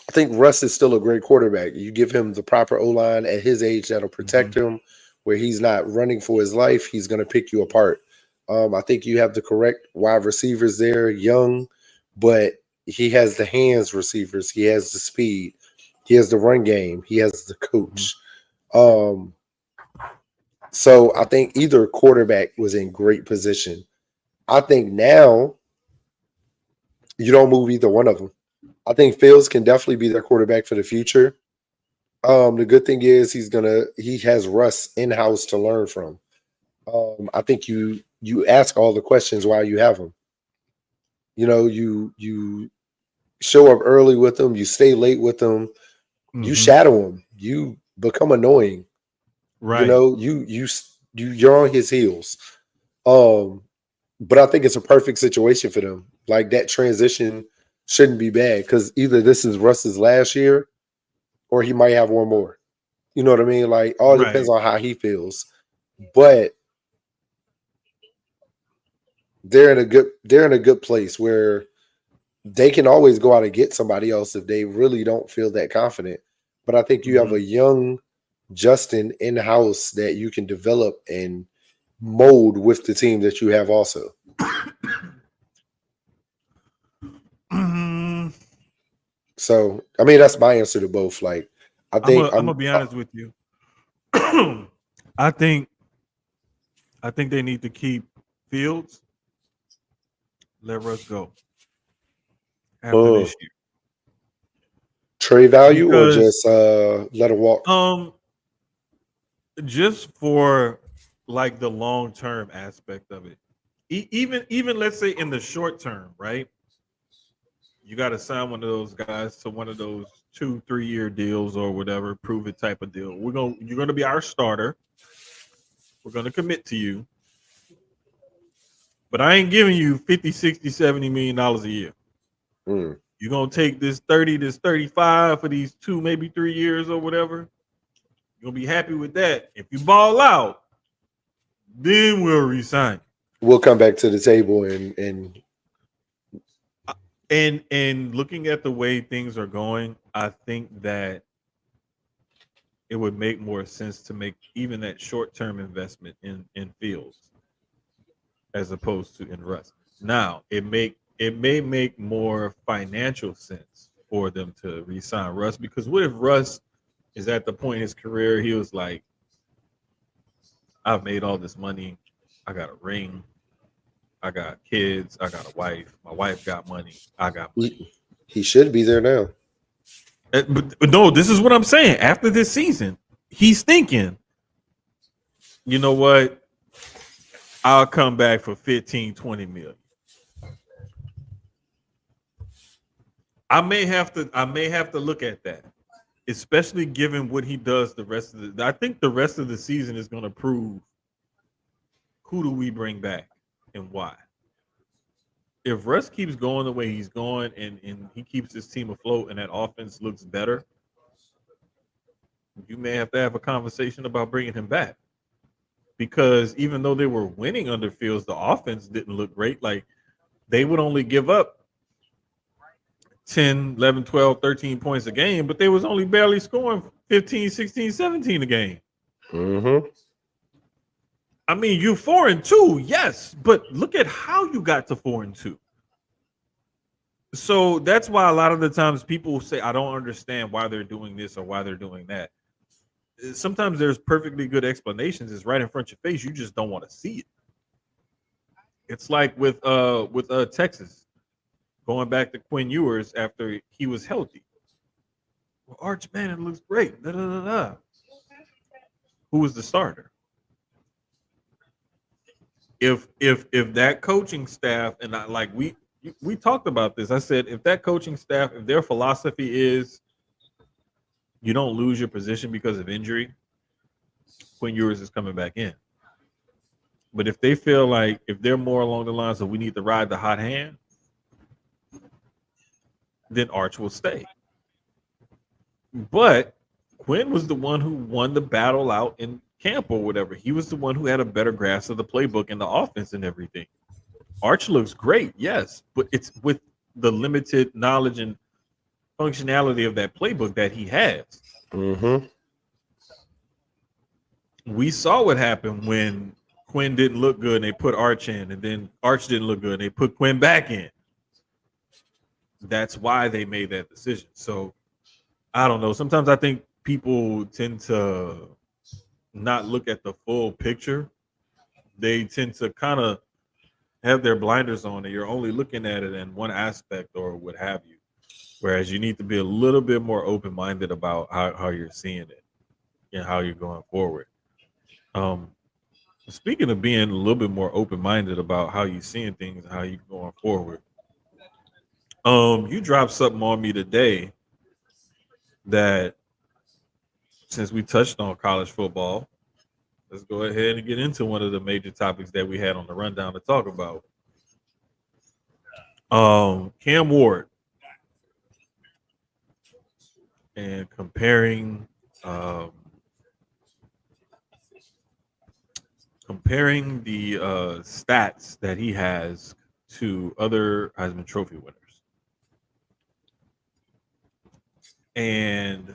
I think Russ is still a great quarterback. You give him the proper O line at his age that'll protect Mhm. him, where he's not running for his life. He's going to pick you apart. I think you have the correct wide receivers there, young, but he has the hands receivers. He has the speed. He has the run game. He has the Mhm. coach. Um, so I think either quarterback was in great position. I think now You don't move either one of them. I think Fields can definitely be their quarterback for the future. The good thing is he has Russ in house to learn from. I think you ask all the questions while you have him. You know, you show up early with them, you stay late with them, you Mm-hmm. shadow him, you become annoying. You Right. know, you're on his heels. Um, but I think it's a perfect situation for them. Like that transition shouldn't be bad because either this is Russ's last year or he might have one more. You know what I mean? Like all depends Right. on how he feels. But they're in a good place where they can always go out and get somebody else if they really don't feel that confident. But I think you have Mm-hmm. a young Justin in house that you can develop and mold with the team that you have also. I'm So I mean that's my answer to both. Like I think gonna be honest with you. I think I think they need to keep Fields, let Russ go after uh, this year trade value or because just let him walk. um just for like the long term aspect of it. Even let's say in the short term, right? You got to sign one of those guys to one of those 2 3 year deals or whatever, prove it type of deal. You're gonna be our starter. We're gonna commit to you, but I ain't giving you 50, 60, $70 million a year. Mm. You're gonna take this 30, this 35 for these 2 maybe 3 years or whatever. You're gonna be happy with that. If you ball out, then we'll resign. We'll come back to the table and And looking at the way things are going, I think that it would make more sense to make even that short term investment in Fields as opposed to in Russ. Now, it may make more financial sense for them to re-sign Russ because what if Russ is at the point in his career he was like, I've made all this money, I got a ring, I got kids, I got a wife, my wife got money, I got money. he should be there now. But no, this is what I'm saying. After this season, he's thinking, you know what? I'll come back for 15, 20 million. I may have to look at that, especially given what he does the rest of the I think the rest of the season is gonna prove who do we bring back and why. If Russ keeps going the way he's going and he keeps his team afloat and that offense looks better, you may have to have a conversation about bringing him back. Because even though they were winning under Fields, the offense didn't look great. Like they would only give up 10, 11, 12, 13 points a game, but they was only barely scoring 15, 16, 17 a game. Mm-hmm. I mean, you 4-2, yes, but look at how you got to 4-2. So that's why a lot of the times people say, I don't understand why they're doing this or why they're doing that. Sometimes there's perfectly good explanations. It's right in front of your face. You just don't want to see it. It's like with Texas going back to Quinn Ewers after he was healthy. Well, Arch Manning looks great. Da, da, da, da. Who was the starter? If that coaching staff and I like we talked about this. I said if that coaching staff, if their philosophy is you don't lose your position because of injury, Quinn Ewers is coming back in. But if they feel like if they're more along the lines of we need to ride the hot hand, then Arch will stay. But Quinn was the one who won the battle out in camp or whatever. He was the one who had a better grasp of the playbook and the offense and everything. Arch looks great, yes, but it's with the limited knowledge and functionality of that playbook that he has. Mm-hmm. We saw what happened when Quinn didn't look good and they put Arch in, and then Arch didn't look good and they put Quinn back in. That's why they made that decision. So I don't know. Sometimes I think people tend to not look at the full picture. They tend to kind of have their blinders on and you're only looking at it in one aspect or what have you. Whereas you need to be a little bit more open minded about how you're seeing it and how you're going forward. Um, Speaking of being a little bit more open minded about how you're seeing things and how you're going forward, you dropped something on me today that since we touched on college football, let's go ahead and get into one of the major topics that we had on the rundown to talk about. Cam Ward and um, comparing the stats that he has to other Heisman Trophy winners. And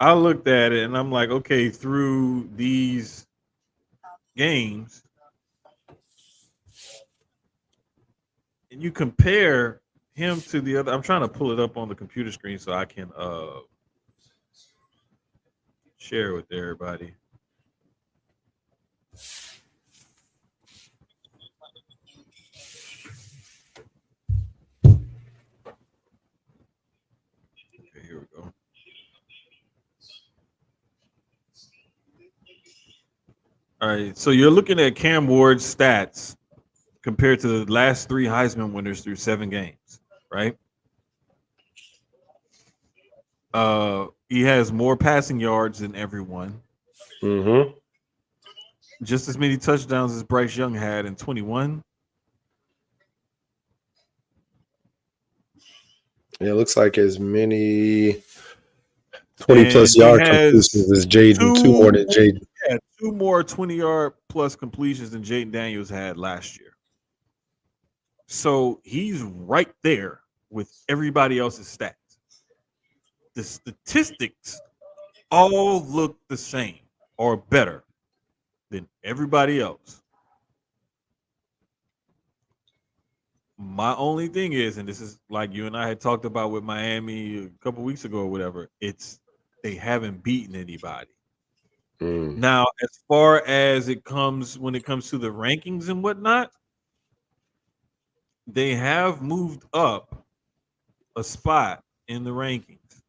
I looked at it and I'm like, okay, through these games, and you compare him to the other. I'm trying to pull it up on the computer screen so I can share with everybody. Okay, here we go. All right, so you're looking at Cam Ward's stats compared to the last three Heisman winners through 7 games, right? He has more passing yards than everyone. Mm-hmm. Just as many touchdowns as Bryce Young had in 21. Yeah, it looks like as many 20 And plus he yard has completions as Jaden, two more than Jaden. Yeah, 2 more 20-yard plus completions than Jaden Daniels had last year. So he's right there with everybody else's stats. The statistics all look the same or better than everybody else. My only thing is, and this is like you and I had talked about with Miami a couple weeks ago or whatever, it's they haven't beaten anybody. Now, as far as when it comes to the rankings and whatnot, they have moved up a spot in the rankings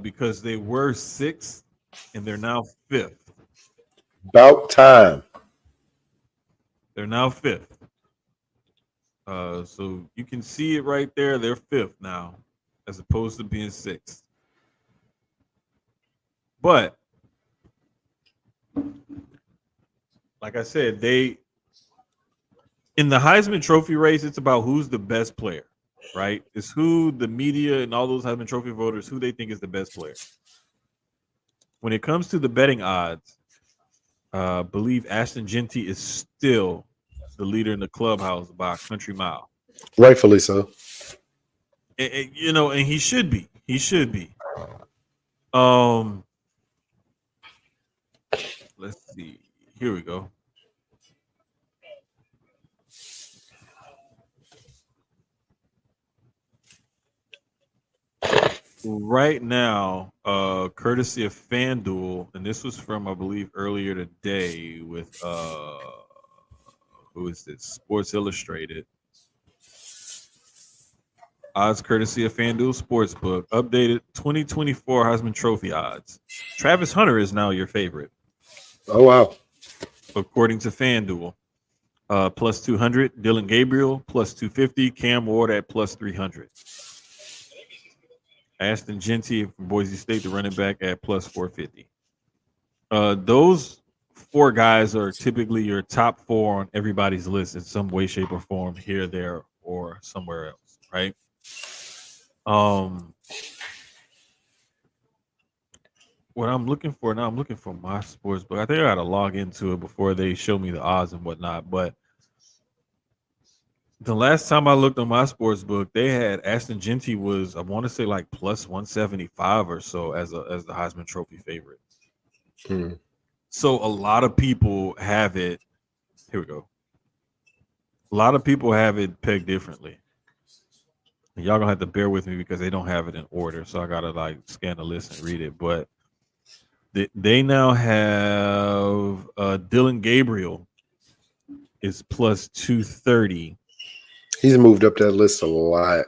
because they were 6th and they're now 5th. About time. They're now 5th. So you can see it right there. They're 5th now, as opposed to being 6th. But like I said, in the Heisman Trophy race, it's about who's the best player, right? It's who the media and all those Heisman Trophy voters, who they think is the best player. When it comes to the betting odds, I believe Ashton Genty is still the leader in the clubhouse by a country mile. Rightfully so. And he should be. He should be. Let's see. Here we go. Right now, courtesy of FanDuel, and this was from I believe earlier today with who is this? Sports Illustrated. Odds courtesy of FanDuel Sportsbook. Updated 2024 Heisman Trophy odds. Travis Hunter is now your favorite. Oh wow. According to FanDuel. Plus 200. Dylan Gabriel plus 250. Cam Ward at plus 300. Ashton Genty from Boise State, the running back, at plus 450. Those 4 guys are typically your top 4 on everybody's list in some way, shape, or form, here, there, or somewhere else, right? What I'm looking for now, I'm looking for my sports book. I think I got to log into it before they show me the odds and whatnot. But the last time I looked on my sports book, they had Ashton Genty was, I want to say, like plus 175 or so as the Heisman Trophy favorite. So a lot of people have it. Here we go. A lot of people have it pegged differently. And y'all gonna have to bear with me because they don't have it in order. So I gotta like scan the list and read it. But they now have Dylan Gabriel is plus 230. He's moved up that list a lot.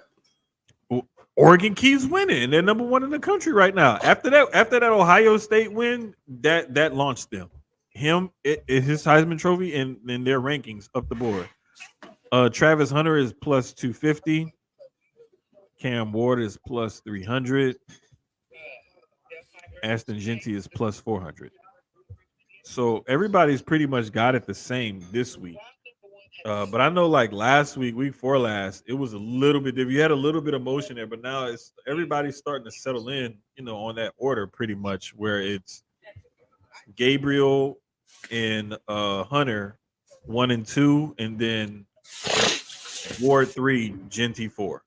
Oregon keeps winning, and they're number one in the country right now. After that Ohio State win, that launched them. His Heisman Trophy and their rankings up the board. Travis Hunter is plus 250. Cam Ward is plus 300. Ashton Genty is plus 400. So everybody's pretty much got it the same this week. But I know like last week before last, it was a little bit different. You had a little bit of motion there, but now it's everybody's starting to settle in, on that order pretty much where it's Gabriel and Hunter 1 and 2, and then Ward 3, Genty 4.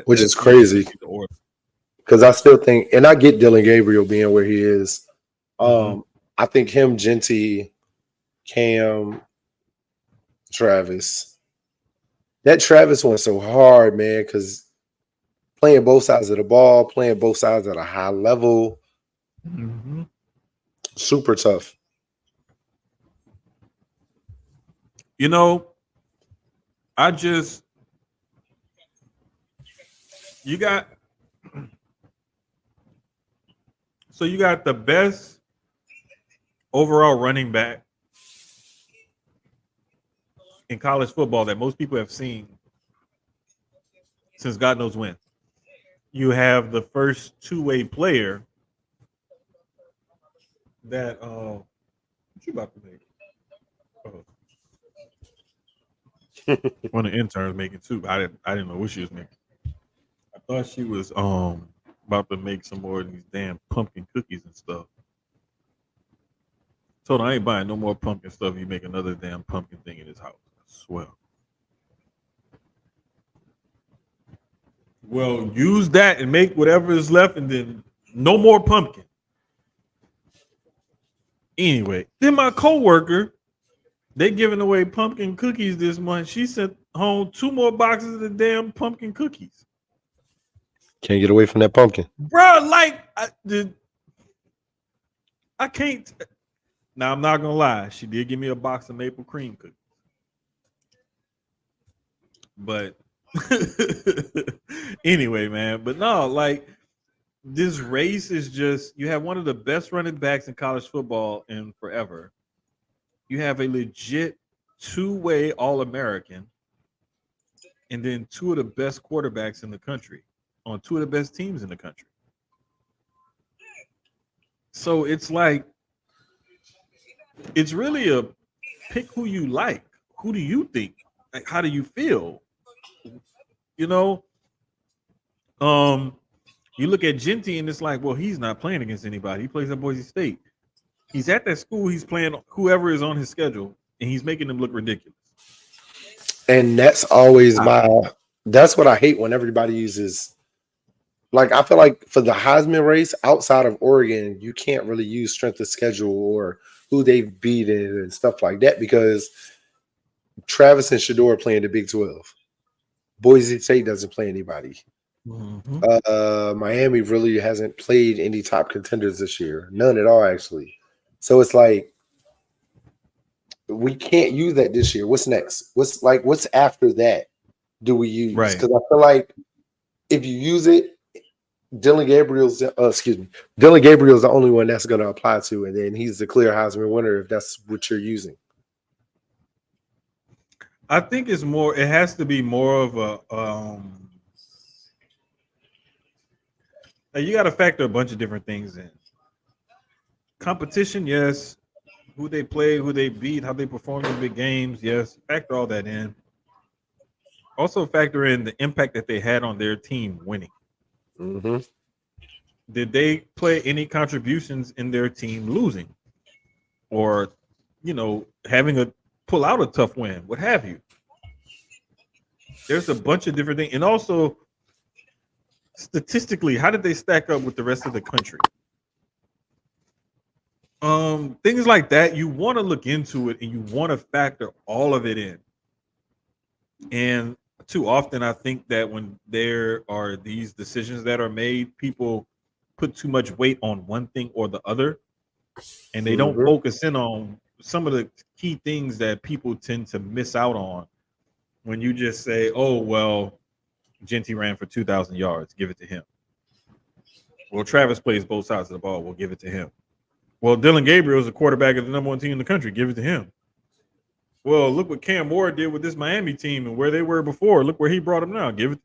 Which is crazy. Because I still think, and I get Dylan Gabriel being where he is. I think him, Genty, Cam, Travis. That Travis went so hard, man, because playing both sides of the ball, playing both sides at a high level. Super tough. You got the best overall running back in college football that most people have seen since God knows when. You have the first two-way player that what you about to make? One of the interns making too. I didn't know what she was making. I thought she was about to make some more of these damn pumpkin cookies and stuff. Told her I ain't buying no more pumpkin stuff. You make another damn pumpkin thing in his house. I swear. Well, use that and make whatever is left, and then no more pumpkin. Anyway, then my coworker, they giving away pumpkin cookies this month. She sent home 2 more boxes of the damn pumpkin cookies. Can't get away from that pumpkin, bro. Like I can't. Now I'm not gonna lie. She did give me a box of maple cream cookies, but anyway, man. But no, like this race is just. You have one of the best running backs in college football in forever. You have a legit 2-way All-American, and then 2 of the best quarterbacks in the country on 2 of the best teams in the country. So it's like, it's really a pick who you like. Who do you think? Like, how do you feel? You look at Genty and it's like, well, he's not playing against anybody. He plays at Boise State. He's at that school. He's playing whoever is on his schedule, and he's making them look ridiculous. And that's always that's what I hate when everybody uses. Like, I feel like for the Heisman race outside of Oregon, you can't really use strength of schedule or who they've beaten and stuff like that because Travis and Shador are playing the Big 12. Boise State doesn't play anybody. Miami really hasn't played any top contenders this year. None at all, actually. So it's like we can't use that this year. What's next? What's after that? Do we use? Right. Because I feel like if you use it, Dylan Gabriel's the only one that's going to apply to, and then he's the clear Heisman winner if that's what you're using. I think it's more. It has to be more of a. You got to factor a bunch of different things in. Competition, yes. Who they play, who they beat, how they perform in big games, yes. Factor all that in. Also factor in the impact that they had on their team winning. Did they play any contributions in their team losing, or having a pull out a tough win, what have you? There's a bunch of different things, and also statistically, how did they stack up with the rest of the country? Things like that, you want to look into it and you want to factor all of it in. And too often, I think that when there are these decisions that are made, people put too much weight on one thing or the other, and they don't focus in on some of the key things that people tend to miss out on when you just say, "Oh well, Genty ran for 2,000 yards, give it to him." Well, Travis plays both sides of the ball, we'll give it to him. Well, Dylan Gabriel is the quarterback of the number 1 team in the country, give it to him. Well, look what Cam Ward did with this Miami team and where they were before. Look where he brought them now. Give it.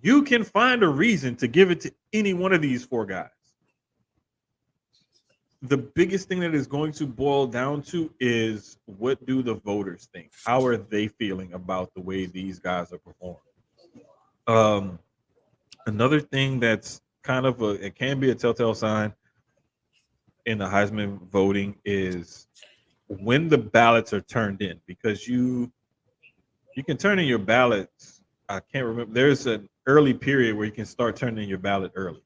You can find a reason to give it to any one of these 4 guys. The biggest thing that is going to boil down to is, what do the voters think? How are they feeling about the way these guys are performing? Another thing that's kind of it can be a telltale sign in the Heisman voting is when the ballots are turned in, because you can turn in your ballots. I can't remember. There's an early period where you can start turning in your ballot early.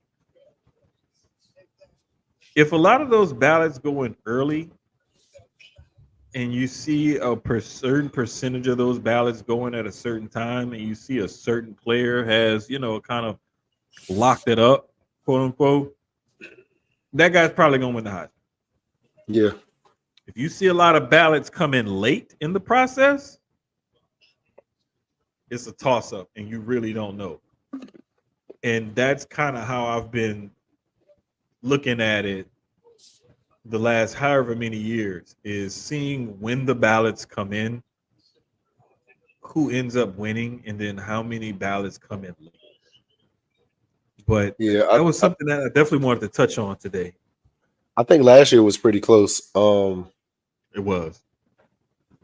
If a lot of those ballots go in early and you see a certain percentage of those ballots going at a certain time, and you see a certain player has, kind of locked it up, quote unquote, that guy's probably going to win the Heisman. Yeah. If you see a lot of ballots come in late in the process, it's a toss-up and you really don't know. And that's kind of how I've been looking at it the last however many years, is seeing when the ballots come in, who ends up winning, and then how many ballots come in late. But yeah, that was something that I definitely wanted to touch on today. I think last year was pretty close. It was.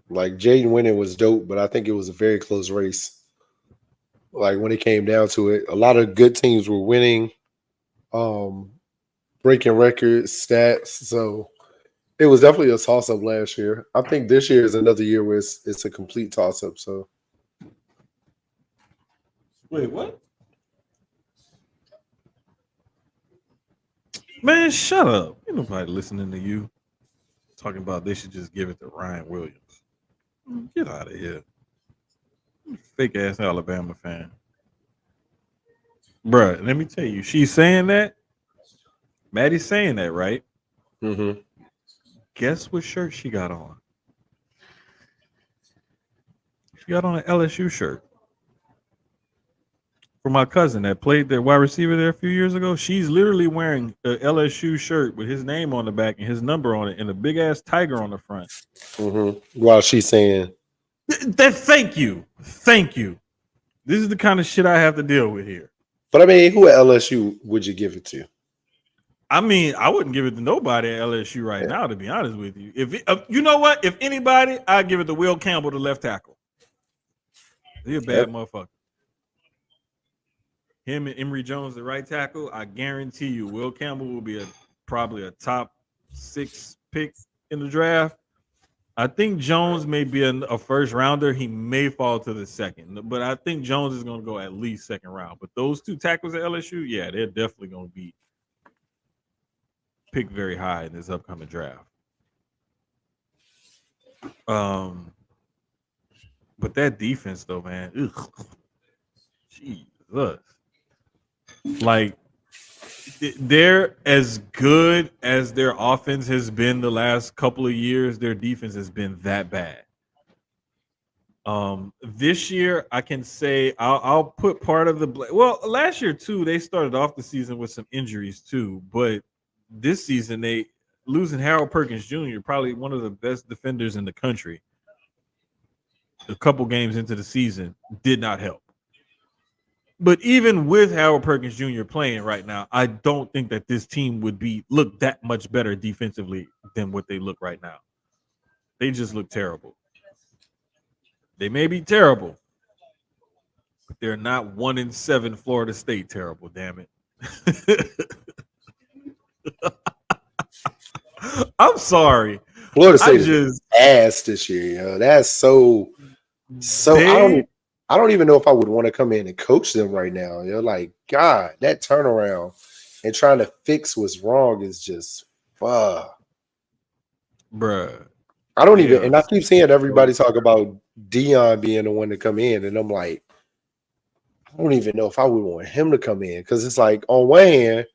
Like Jaden winning was dope, but I think it was a very close race. Like when it came down to it, a lot of good teams were winning, breaking records, stats. So it was definitely a toss-up last year. I think this year is another year where it's a complete toss-up. So wait, what? Man, shut up. Ain't nobody listening to you talking about they should just give it to Ryan Williams. Get out of here. Fake ass Alabama fan. Bruh, let me tell you, she's saying that. Maddie's saying that, right? mm-hmm. Guess what shirt she got on? She got on an LSU shirt. For my cousin that played their wide receiver there a few years ago, she's literally wearing a LSU shirt with his name on the back and his number on it and a big ass tiger on the front. Mm-hmm. While she's saying thank you. This is the kind of shit I have to deal with here. But I mean, who at LSU would you give it to? I mean, I wouldn't give it to nobody at LSU right now, to be honest with you. If you know what, if anybody, I'd give it to Will Campbell, the left tackle. He's a bad motherfucker. Him and Emory Jones, the right tackle, I guarantee you, Will Campbell will be probably a top 6 pick in the draft. I think Jones may be a first rounder. He may fall to the second, but I think Jones is going to go at least second round. But those 2 tackles at LSU, yeah, they're definitely going to be picked very high in this upcoming draft. But that defense, though, man, ugh, Jesus. Like, they're as good as their offense has been the last couple of years. Their defense has been that bad. This year, I can say I'll put part of the well, last year too, they started off the season with some injuries too, but this season they losing Harold Perkins Jr., probably one of the best defenders in the country. A couple games into the season did not help. But even with Harold Perkins Jr. playing right now, I don't think that this team would look that much better defensively than what they look right now. They just look terrible. They may be terrible, but they're not 1-7 Florida State terrible, damn it. I'm sorry. Florida State is ass this year, yo. That's so I don't even know if I would want to come in and coach them right now. You're like, God, that turnaround and trying to fix what's wrong is just fuck. Bruh. I don't even, and I keep seeing everybody talk about Dion being the one to come in, and I'm like, I don't even know if I would want him to come in, because it's like, on one hand,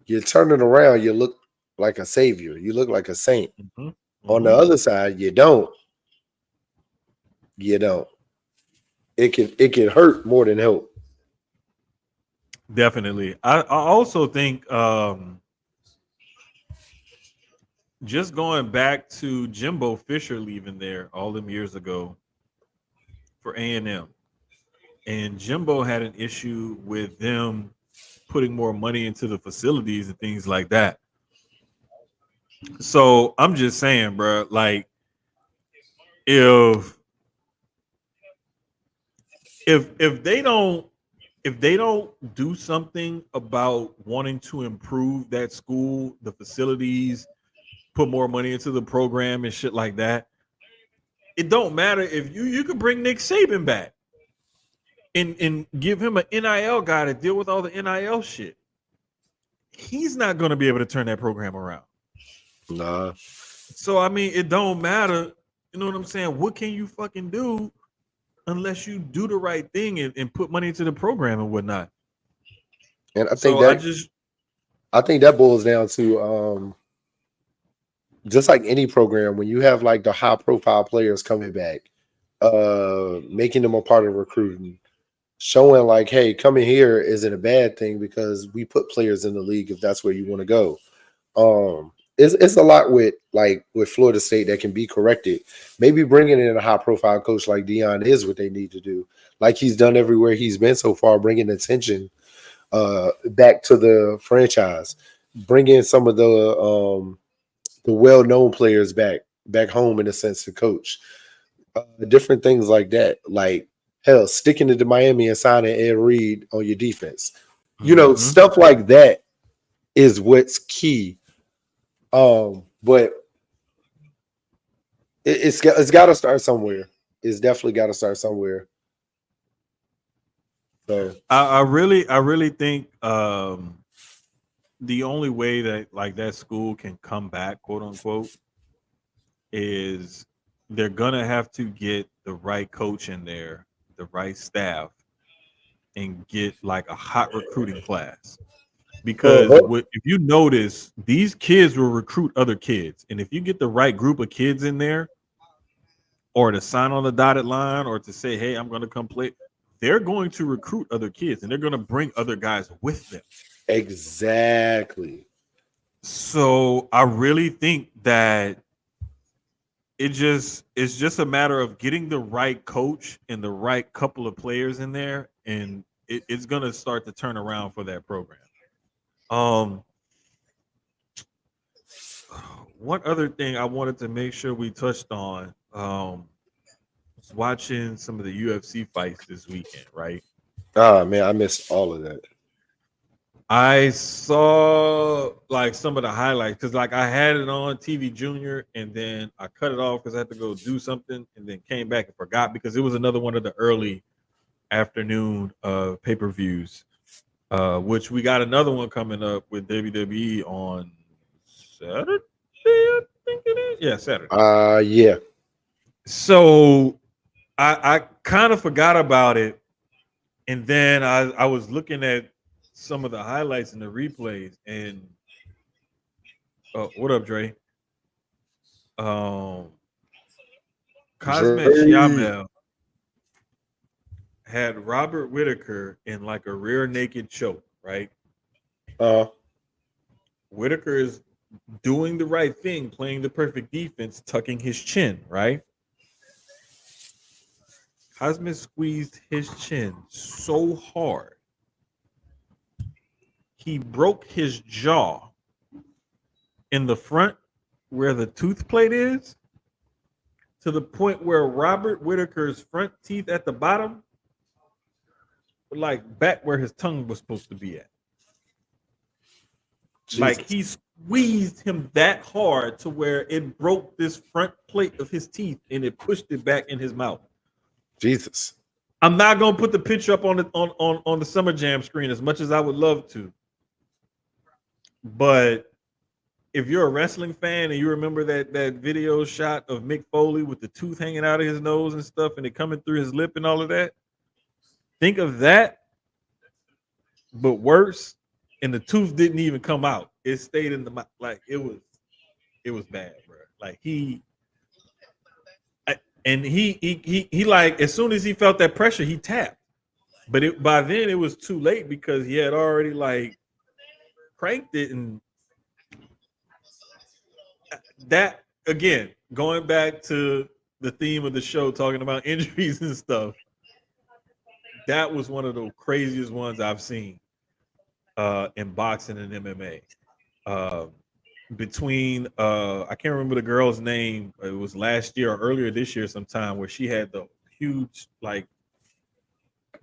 you're turning around, you look like a savior. You look like a saint. Mhm. On the Mhm. other side, you don't. You don't. It can hurt more than help. Definitely. I also think just going back to Jimbo Fisher leaving there all them years ago for A&M, and Jimbo had an issue with them putting more money into the facilities and things like that. So I'm just saying, bro, like if if they don't do something about wanting to improve that school, the facilities, put more money into the program and shit like that, it don't matter if you could bring Nick Saban back and give him an NIL guy to deal with all the NIL shit. He's not going to be able to turn that program around. Nah. So I mean, it don't matter. You know what I'm saying? What can you fucking do unless you do the right thing and put money into the program and whatnot? And So I think that boils down to just like any program, when you have like the high profile players coming back, making them a part of recruiting, showing like, hey, coming here isn't a bad thing because we put players in the league if that's where you want to go. It's a lot with Florida State that can be corrected. Maybe bringing in a high profile coach like Dion is what they need to do, like he's done everywhere he's been so far, bringing attention back to the franchise, bringing some of the well known players back home in a sense to coach. Different things like that, like hell, sticking to Miami and signing Ed Reed on your defense. mhm. Stuff like that is what's key. But it's got to start somewhere. It's definitely got to start somewhere. So I really think the only way that like that school can come back, quote unquote, is they're gonna have to get the right coach in there, the right staff, and get like a hot recruiting class. Because uh-huh. what if you notice these kids will recruit other kids, and if you get the right group of kids in there, or to sign on the dotted line, or to say, "Hey, I'm going to come play," they're going to recruit other kids, and they're going to bring other guys with them. Exactly. So I really think that it's just a matter of getting the right coach and the right couple of players in there, and it's going to start to turn around for that program. Um, one other thing I wanted to make sure we touched on, was watching some of the UFC fights this weekend, right? Ah man, I missed all of that. I saw like some of the highlights because like I had it on TV Junior and then I cut it off because I had to go do something and then came back and forgot because it was another one of the early afternoon pay-per-views, which we got another one coming up with WWE on Saturday, I think it is. Yeah, Saturday. Yeah. So I kind of forgot about it, and then I was looking at some of the highlights and the replays, and what up, Dre? Um, Cosmet Dre. Schiamel had Robert Whitaker in like a rear naked choke, right? Uh Whitaker is doing the right thing, playing the perfect defense, tucking his chin, right? Cosmet squeezed his chin so hard he broke his jaw in the front where the tooth plate is, to the point where Robert Whitaker's front teeth at the bottom were like back where his tongue was supposed to be at. Like Jesus. he squeezed him that hard to where it broke this front plate of his teeth and it pushed it back in his mouth. Jesus. I'm not gonna put the picture up on the on the Summer Jam screen as much as I would love to, but if you're a wrestling fan and you remember that video shot of Mick Foley with the tooth hanging out of his nose and stuff and it coming through his lip and all of that, think of that, but worse. and the tooth didn't even come out. It stayed in the mouth. Like it was bad, bro. Like he like as soon as he felt that pressure, he tapped. But by then it was too late because he had already like cranked it, and that again, going back to the theme of the show, talking about injuries and stuff. That was one of the craziest ones I've seen in boxing and MMA. Uh, between I can't remember the girl's name. It was last year or earlier this year sometime where she had the huge like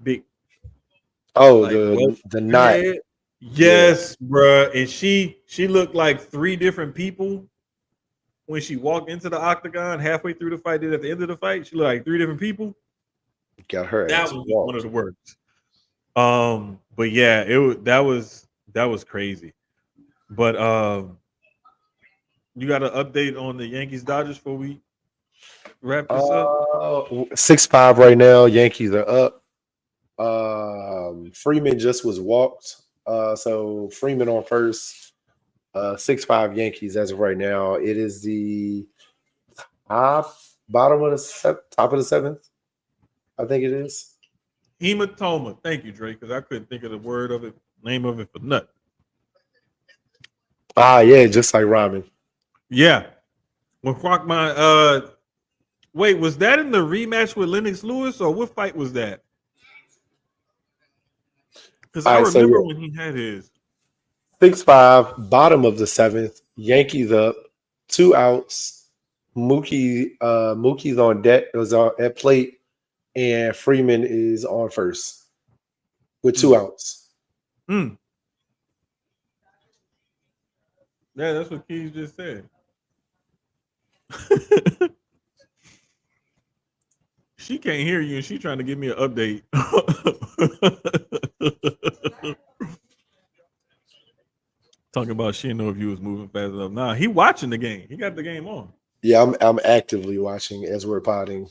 big like the knot. head. Yes, bruh. And she looked like three different people when she walked into the octagon halfway through the fight. Then at the end of the fight, she looked like three different people. Got her. That was one of the worst. But yeah, that was crazy. But you got an update on the Yankees Dodgers before we wrap this up? 6-5 right now. Yankees are up. Freeman just was walked. So Freeman on first. 6-5 Yankees as of right now. It is the top of the seventh. I think it is. Hematoma. Thank you, Drake, because I couldn't think of the name of it for nothing. Yeah, just like ramen. Yeah. When Crockman, wait, was that in the rematch with Lennox Lewis, or what fight was that? Because I remember when he had his 6-5, bottom of the seventh. Yankees up, 2 outs. Mookie's on deck. It was at plate. And Freeman is on first with 2 outs. Yeah, that's what Keyz just said. She can't hear you, and she's trying to give me an update. Talking about she didn't know if you was moving fast enough. Nah, he watching the game. He got the game on. Yeah, I'm actively watching as we're potting.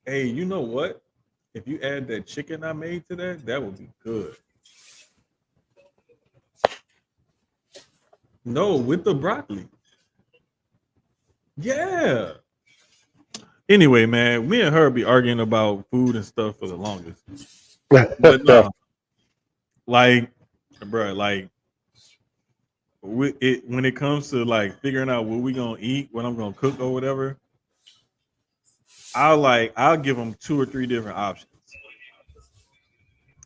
Hey, you know what? If you add that chicken I made to that would be good. No, with the broccoli. Yeah. Anyway, man, me and her be arguing about food and stuff for the longest. But no, like, bro, like, when it comes to like figuring out what we gonna eat, what I'm gonna cook or whatever, I'll give them 2 or 3 different options.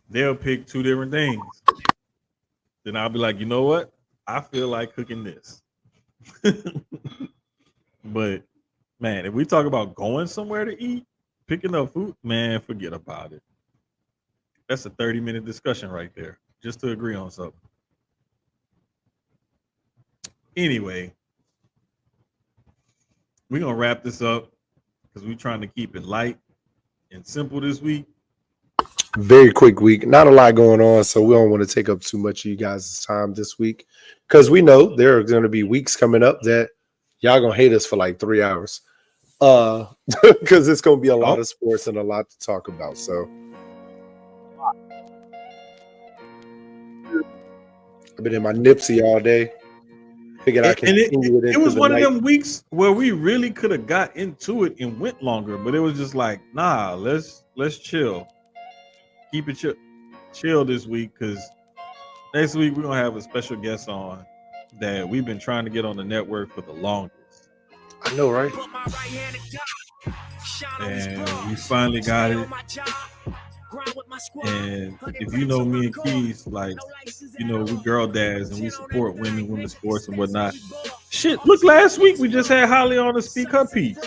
They'll pick 2 different things. Then I'll be like, you know what? I feel like cooking this. But man, if we talk about going somewhere to eat, picking up food, man, forget about it. That's a 30-minute discussion right there, just to agree on something. Anyway, we're gonna wrap this up because we're trying to keep it light and simple this week. Very quick week. Not a lot going on, so we don't want to take up too much of you guys' time this week because we know there are going to be weeks coming up that y'all going to hate us for like 3 hours because it's going to be a lot of sports and a lot to talk about. So I've been in my Nipsey all day. Figured I can continue it was one of them weeks where we really could have got into it and went longer, but it was just like, nah, let's chill. Keep it chill this week because next week we're gonna have a special guest on that we've been trying to get on the network for the longest. I know, right? And we finally got it. And if you know me and Keyz, like, you know, we girl dads and we support women's sports and whatnot. Shit, look, last week we just had Holly on to speak her piece.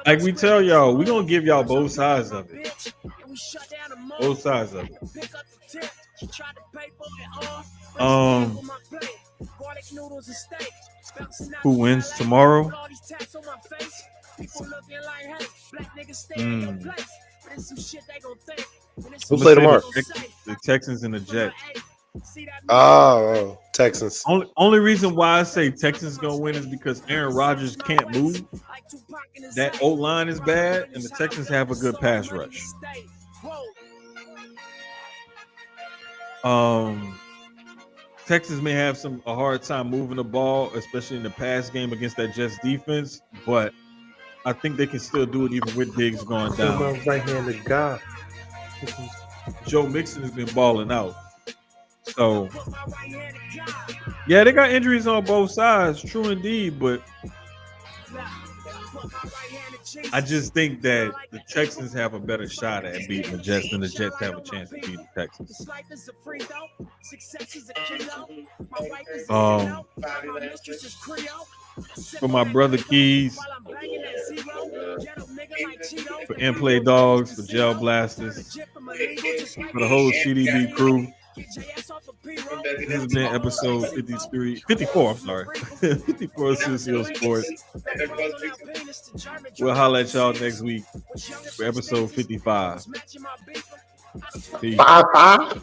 Like we tell y'all, we're gonna give y'all both sides of it. Both sides of it. Who wins tomorrow? Who play tomorrow? The Texans and the Jets. Oh, Texans. Only reason why I say Texans gonna win is because Aaron Rodgers can't move. That O-line is bad, and the Texans have a good pass rush. Texas may have a hard time moving the ball, especially in the pass game against that Jets defense, but I think they can still do it even with Diggs going Kill my down. right-handed guy. Joe Mixon has been balling out. So, yeah, they got injuries on both sides, true indeed, but I just think that the Texans have a better shot at beating the Jets than the Jets have a chance at beating the Texans. For my brother Keyz, for Inplay Dogs, for Gel Blasters, for the whole CDB crew. This has been episode 54, I'm sorry. 54 of CCO Sports. We'll holler at y'all next week for episode 55. Peace. Bye.